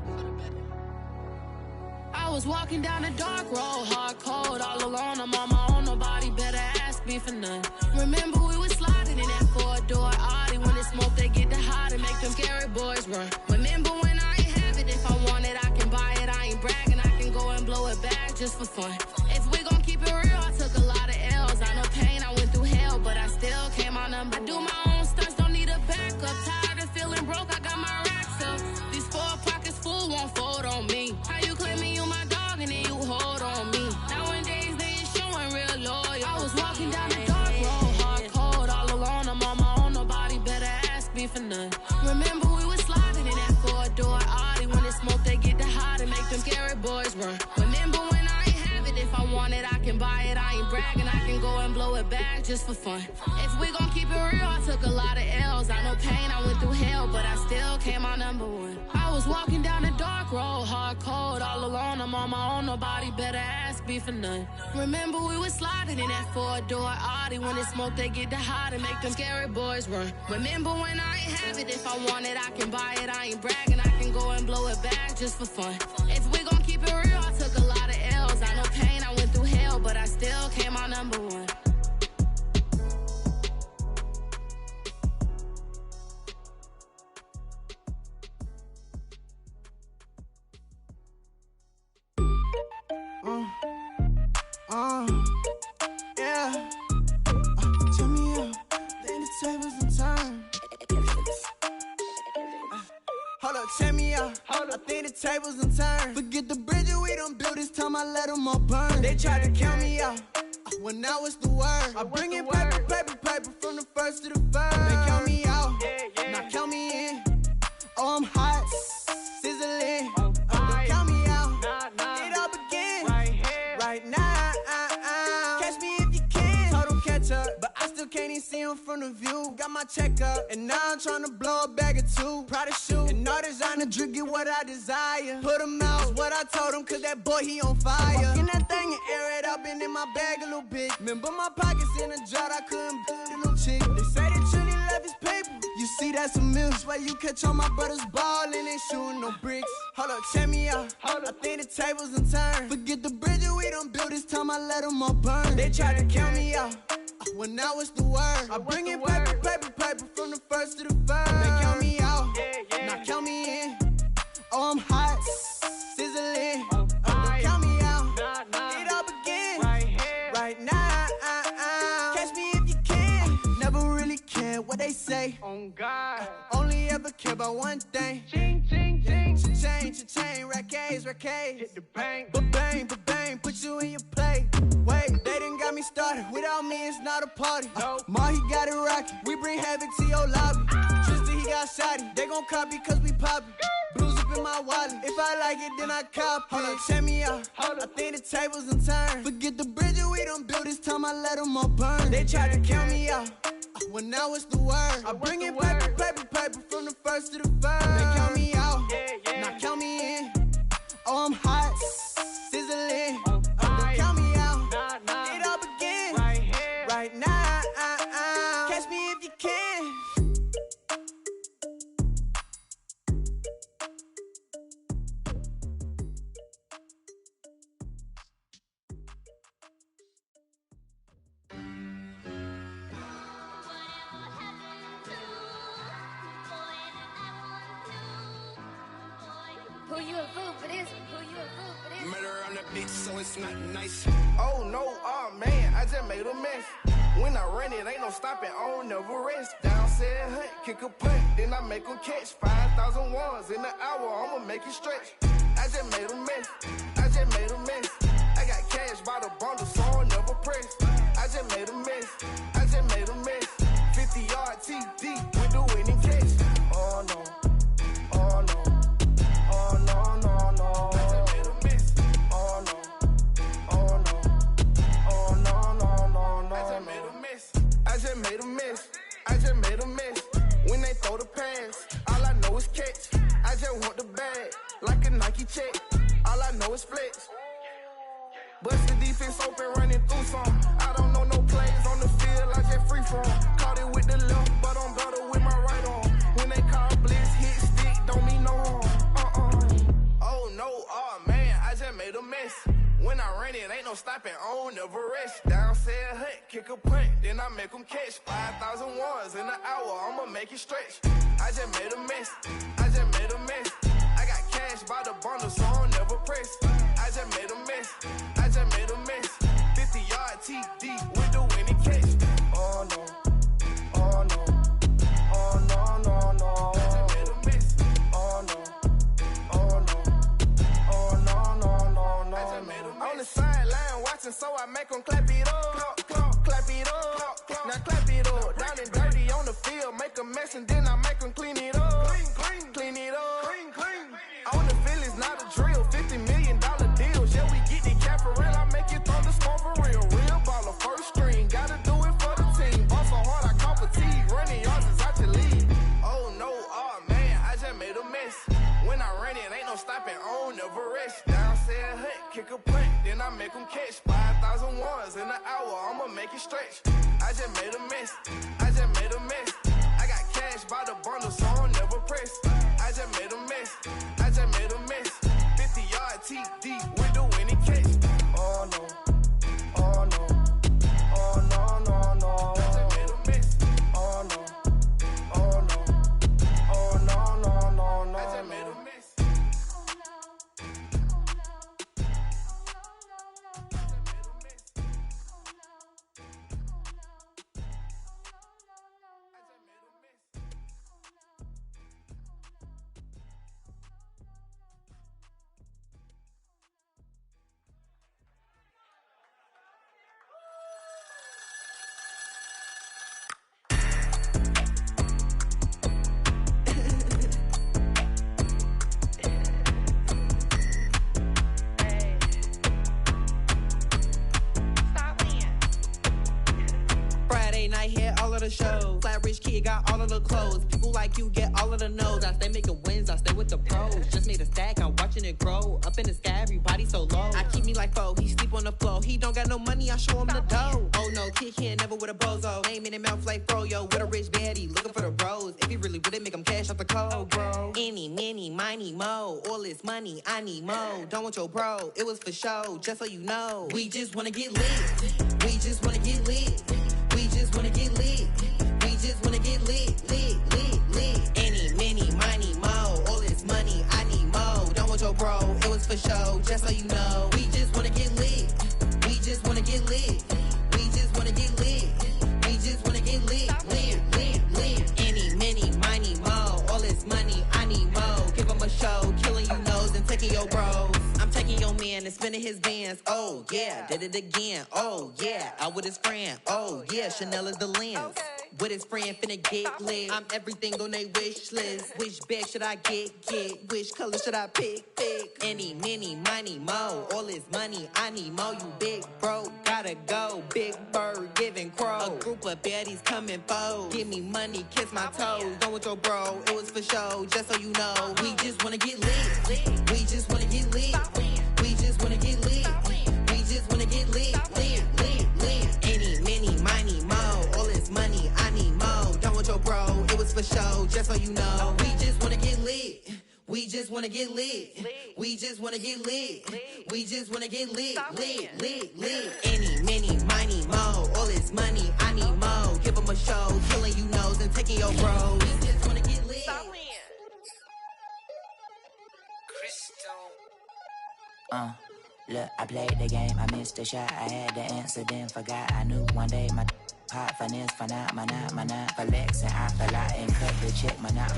for the better. I was walking down a dark road, hard cold, all alone. I'm on my own, nobody better ask me for none. Remember we was sliding in that 4-door Audi. When it's smoke, they get the hot and make them scary boys run. Remember when I ain't have it, if I want it, I can buy it. I ain't bragging, I can go and blow it back just for fun. If we gon' keep it real, I took a lot of L's. I know pain, I went through hell, but I still came out number. I do my own stunts, don't need a backup. Tired of feeling broke, I got my racks up. These 4 pockets full won't fold on me. How you claiming you my dog and then you hold on me? Nowadays they ain't showing real loyal. I was walking down the dark road, hard cold, all alone. I'm on my own, nobody better ask me for none. Remember we was sliding in that 4-door Audi. When it's smoke, they get the hot and make them scary boys run. Remember when I ain't have it, if I want it, I can buy it. I ain't bragging, I can go and blow it back just for fun. If we gon' keep it real, I took a lot of L's. I know pain, I went through hell, but I still came out number 1. I was walking down a dark road, hard cold, all alone. I'm on my own, nobody better ask me for none. Remember we was sliding in that 4-door Audi. When it's smoke, they get the hot and make them scary boys run. Remember when I ain't have it, if I want it, I can buy it. I ain't bragging, I can go and blow it back just for fun. If we gon' keep it real, I took a lot of L's. I know pain, I went through hell, but I still came out number 1. Yeah. Turn me up, then the tables and turn. Hold up, check me out. I think the tables and turn. Forget the bridges we done built, this time I let them all burn. They tried to count me out, when now it's the word. I bring in paper, paper, paper from the first to the third. They count me out, now count me in. Oh, I'm hot, sizzling. Don't count me out, it all begins right now. Catch me if you can. Told them catch up, but I still can't even see them from the view. Got my check up, and now I'm trying to blow a bag or 2. Proud of shoe, and all designer drip, get what I desire. Put him out, what I told him, cause that boy, he on fire. Walk in that thing and air it up, and in my bag a little bit. Remember my pockets in a drought, I couldn't build a little chick. They say that Trinity left his paper. You see that's a milk, where you catch all my brothers ballin', ain't shooting no bricks. Hold up, check me out, I think the tables and turn. Forget the bridges we done built, this time I let them all burn. They tried to count me out, when now it's the word. I bring in paper, paper, paper from the first to the third. They count me out, now count me in. Oh, I'm hot, sizzling. Don't count me out, it all begins right now. Catch me if you can. Never really care what they say. On God, only ever care about one thing. Ching, ching, ching. Cha-ching, rack A's. Hit the bank, ba-bang, put you in your play. Wait, they done got me started. Without me, it's not a party. Ma, he got it rockin'. We bring havoc to your lobby. Tristan, he got shotty. They gon' copy cause we poppin'. Blues up in my wallet. If I like it, then I cop it. Hold up, check me out. I think the tables and turn. Forget the bridges we done built, this time I let them all burn. They tried to count me out, when now it's the word. I bring in paper, paper, paper from the first to the third. They count me out, now count me in. Oh, I'm hot, sizzling. you a fool for this one? Who you a fool for this one? Murder on the bitch, so it's not nice. Oh no, oh man, I just made a mess. When I run it, ain't no stopping, I don't never rest. Down said hunt, kick a punt, then I make them catch 5,000 ones in the hour, I'ma make it stretch. I just made a mess, I just made a mess. I got cash by the bundle, so I'll never press. I just made a mess, I just made a mess. 50-yard TD with the winning catch. Oh no, oh no, oh no, no, no. I just made a mess, oh no, oh no, oh no, no, no, no. I just made a mess, I just made a mess, I just made a mess. When they throw the pass, all I know is catch. I just want the bag, like a Nike check. All I know is flex. Bust the defense open, running through some. I don't know no plays on the field, I just free from. Caught it with the left, but I'm better with my right arm. When they call blitz, hit stick, don't mean no harm. Oh no, oh man, I just made a mess. When I run it, ain't no stopping, I don't never rest. Down said hunt, kick a punt, then I make them catch 5,000 ones in an hour, I'ma make it stretch. I just made a mess, I just made a mess. I got cash by the bundle, so I'll never press. I just made a mess, I just made a mess. 50-yard TD with the winning catch. Oh no, oh no, oh no, no, no. I just made a mess, oh no, oh no, oh no, no, no, no. I just made a mess. On the sideline watching, so I make them clap it up. Clap it up, now clap it up. Down and dirty on the field, make a mess and then I make them clean it up. Clean it up. On the field is not a drill, $50 million deals. Yeah, we get the cap for real, I make it thunderstorm for real. Real baller, first string, gotta do it for the team. Ball so hard, I call fatigue, running yards is out your league. Oh no, oh man, I just made a mess. When I run it, ain't no stopping, I don't never rest. Down said hunt, kick a punt, then I make them catch 5,000 ones in an hour, I'ma make it stretch. I just made a mess, I just made a mess. I got cash by the bundle, so I'll never press. I just made a mess, I just made a mess. 50-yard TD with the winning catch. Oh no, oh no, oh no, no, no. I just made a mess, oh no, oh no, oh no, no, no, no. I just made a mess. Show. Flat rich kid got all of the clothes. People like you get all of the no's. I stay making wins, I stay with the pros. Just made a stack, I'm watching it grow. Up in the sky, everybody so low. I keep me like foe, he sleep on the floor. He don't got no money, I show him the dough. Oh no, kid here never with a bozo. Name in the mouth like froyo. With a rich baddie, looking for the bros. If he really would it make him cash off the cold, bro. Any, many, miny, mo. All this money, I need mo. Don't want your bro, it was for show. Just so you know, we just wanna get lit. We just wanna get lit. We just wanna get lit. We just wanna get lit, lit, lit, lit. Any, many, miny, mo. All this money, I need mo. Don't want your bro, it was for show. Just so you know, we just wanna get lit. We just wanna get lit. We just wanna get lit. We just wanna get lit, lit, lit, lit. Any, many, miny, mo. All this money, I need mo. Give him a show, killing you nose and taking your bros. I'm taking your man and spinning his bands. Oh yeah, did it again. Oh yeah, out with his friend. Oh yeah, Chanel is the lens. With his friend finna get lit. I'm everything on they wish list. Which bag should I get? Which color should I pick? Any, many, miny, mo. All this money, I need mo. You big bro, gotta go. Big bird, giving crow. A group of baddies coming foes. Give me money, kiss my toes. Don't want your bro, it was for show. Just so you know, we just wanna get lit. We just wanna get lit. We just wanna get lit. We just wanna get lit. Lit, lit, lit. Any, many, miny, mo. All this money, I need mo. Don't want your bro, it was for show. Just so you know, we just wanna get lit. We just wanna get lit. We just wanna get lit. We just wanna get lit. Lit, lit, lit. Any, many, miny, mo. All this money, I need mo. Give him a show, killing you nose and taking your bros. We just wanna get lit. Crystal. Look, I played the game, I missed the shot. I had the answer, then forgot. I knew one day my hot finesse, for not, my not, flexing. I fell out and cut the check, my not,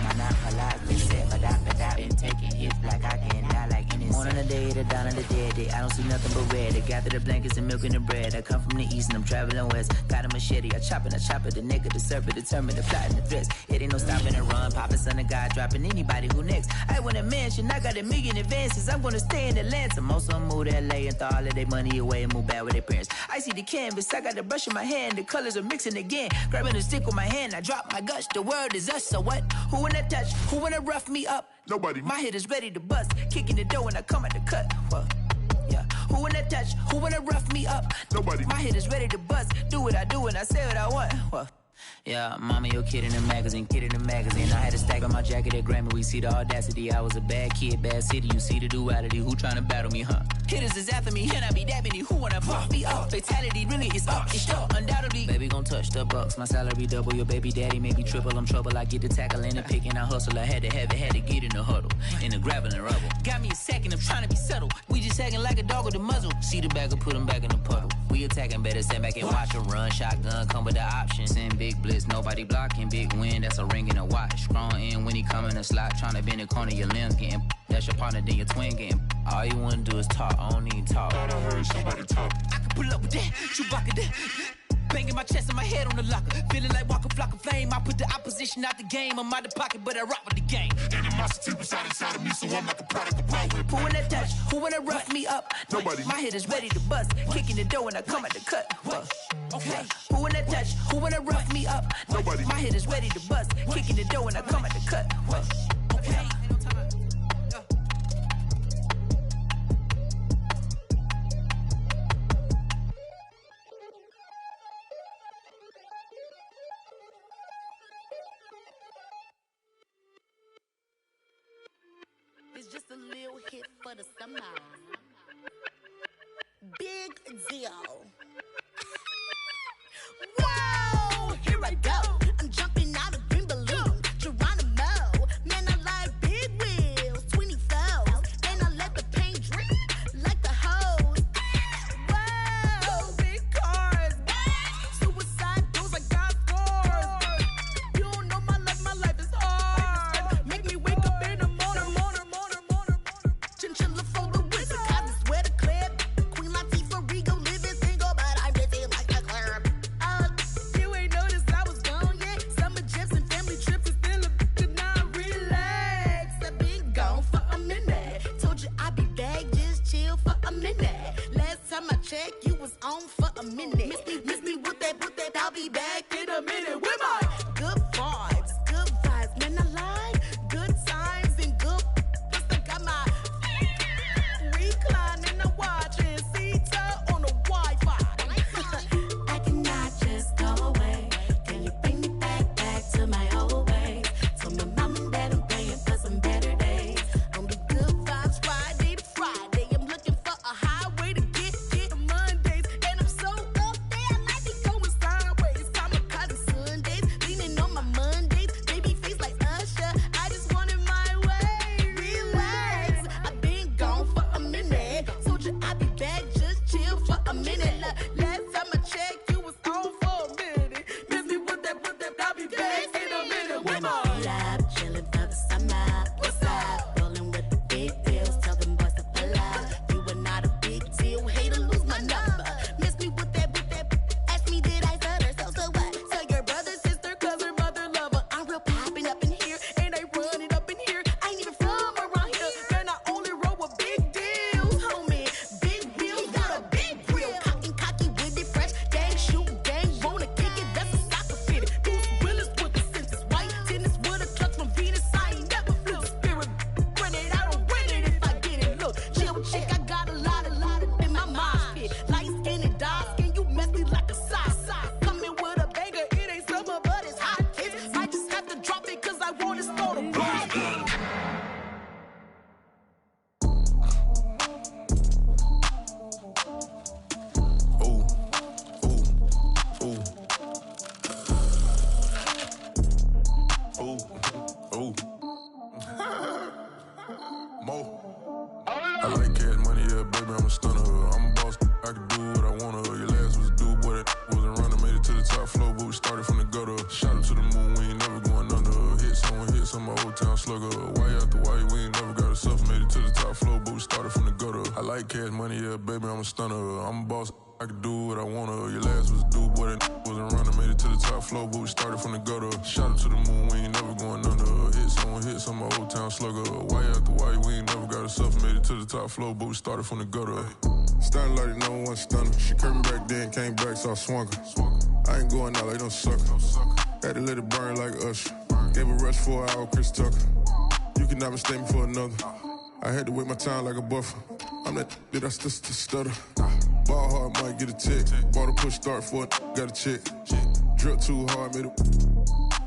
politely said, but I been taking hits like I can die like any morning the day, the dawn of the dead day. I don't see nothing but red. I gather the blankets and milk and the bread. I come from the east and I'm traveling west. Got a machete, I chop it, the neck of the serpent, determined the plot and the threats. It ain't no stopping and run, popping son of God, dropping anybody who next. I want a mansion, I got a million advances. I'm gonna stay in Atlanta. Most of them move to LA and throw all of their money away and move back with their parents. I see the canvas, I got the brush in my hand, the colors are mixing again. Grabbing the stick with my hand, I drop my guts. The world is us, so what? Who wanna touch? Who wanna rough me up? Nobody. My head is ready to bust, kicking the door when I come at the cut. Well, yeah. Who wanna touch? Who wanna rough me up? Nobody. My head is ready to bust. Do what I do and I say what I want. Well, yeah, mama, your kid in the magazine, I had a stack on my jacket at Grammy. We see the audacity. I was a bad kid, bad city. You see the duality. Who tryna battle me, huh? Hitters is after me, and I be that many. Who wanna fuck me up? Fatality, really, it's up, it's up. Undoubtedly, baby gon' touch the bucks. My salary double. Your baby daddy maybe triple. I'm trouble. I get the tackling and picking. I hustle. I had to have it, had to get in the huddle, in the gravel and rubble. Got me a second. I'm trying to be subtle. We just acting like a dog with a muzzle. See the bagger, put him back in the puddle. We attacking, better stand back and watch him run. Shotgun come with the option. Send big blitz, nobody blocking. Big win, that's a ring and a watch. Strong in when he come in a slot. Tryna bend the corner, your limbs getting. That's your partner, then your twin getting. All you wanna do is talk, I don't need talk. Thought I heard somebody talk. I can pull up with that, Chewbacca that. Banging my chest and my head on the locker. Feeling like Walker Flock of Flame. I put the opposition out the game. I'm out the pocket, but I rock with the game. Animosity was inside of me, so I'm like a product of power. Who wanna touch? Who wanna rough me up? Nobody. My head is ready to bust. Kicking the door when I come at the cut. Okay. Who wanna touch? Who wanna rough me up? Nobody. My head is ready to bust. Kicking the door when I come at the cut. Okay. It's just a little hit for the summer. Big deal. Whoa, here I go. I'm jumping out of green balloon. Geronimo, man, I like big wheels, 24s, and I let the paint drip like the hose. Whoa, big cars, suicide doors, I got scores. You don't know my life is hard. Make me wake up in the morning. Chinchilla for the wizard, cause I swear to clip. Queen Latifah, Rigo, living single, but I'm busy like a club. You ain't noticed I was gone yet. Summer jets and family trips is still a bit not relax. I've been gone for a minute. Told you I'd be back, just chill for a minute. Last time I checked, you was on for a minute. Miss me with that, I'll be back in a minute. With my good vibes, man, I like good times and good. Plus I got my recline and I'm watching Sita on the Wi-Fi. I cannot just go away. Can you bring me back to my old ways? Tell my mom and dad I'm praying for some better days. On the good vibes Friday to Friday. I'm looking for a highway to get Mondays. And I'm so up there, I might be going sideways. Kamikaze Sundays, leaning on my Mondays. Baby face like Usher, I just want it my way. Relax, I've been gone for a minute. Told you I'd be back, just chill for a minute. Last time I checked, you was on for a minute. Miss me with that, I'll be back in a minute. With my pull up, chillin' for the summer. What's up? Rolling with the big deals, tell them boys to pull up. You are not a big deal, hate to lose my number. Miss me with that, ask me did I stutter, so what? Tell your brother, sister, cousin, mother, lover. I'm real poppin' up in here, and I run it up in here. I ain't even from around here, and I only roll with big deals, homie. Big wheels, got a big grill, cocky with it fresh, gang cash money, yeah, baby, I'm a stunner. I'm a boss, I can do what I wanna. Your last was a dude, boy, that wasn't running. Made it to the top floor, but we started from the gutter. Shot up to the moon, we ain't never going under. Hit some old town slugger. Why after why, we ain't never got herself. Made it to the top floor, but we started from the gutter. Starting like no one stunner. She curved back then, came back, so I swung her. I ain't going out like no sucker. Had to let it burn like Usher. Gave a rush for an hour, Chris Tucker. You cannot mistake me for another. I had to wait my time like a buffer. I'm that I still stutter. Ball hard, might get a tick. Bought a push start for it, got a chick. Drip too hard, made it.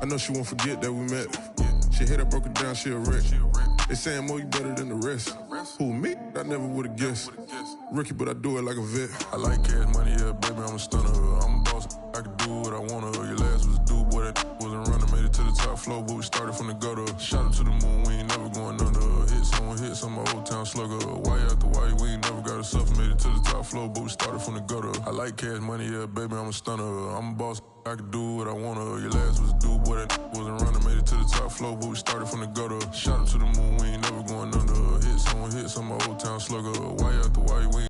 I know she won't forget that we met. She hit her, broke it down, she a wreck. They saying, Mo, you better than the rest. Who, me? I never would've guessed. Rookie, but I do it like a vet. I like cash money, yeah, baby, I'm a stunner. I'm a boss, I can do what I wanna. Your last was a dude, boy, that wasn't running. Made it to the top floor, but we started from the gutter. Shot up to the moon, we ain't never going under. Hit some old town slugger. Why after why, we ain't never got herself. Made it to the top floor, but we started from the gutter. I like cash money, yeah, baby, I'm a stunner. I'm a boss, I can do what I wanna. Your last was a dude, boy, that wasn't running. Made it to the top floor, but we started from the gutter. Shot up to the moon, we ain't never going under. Hit some old town slugger. Why after why, we ain't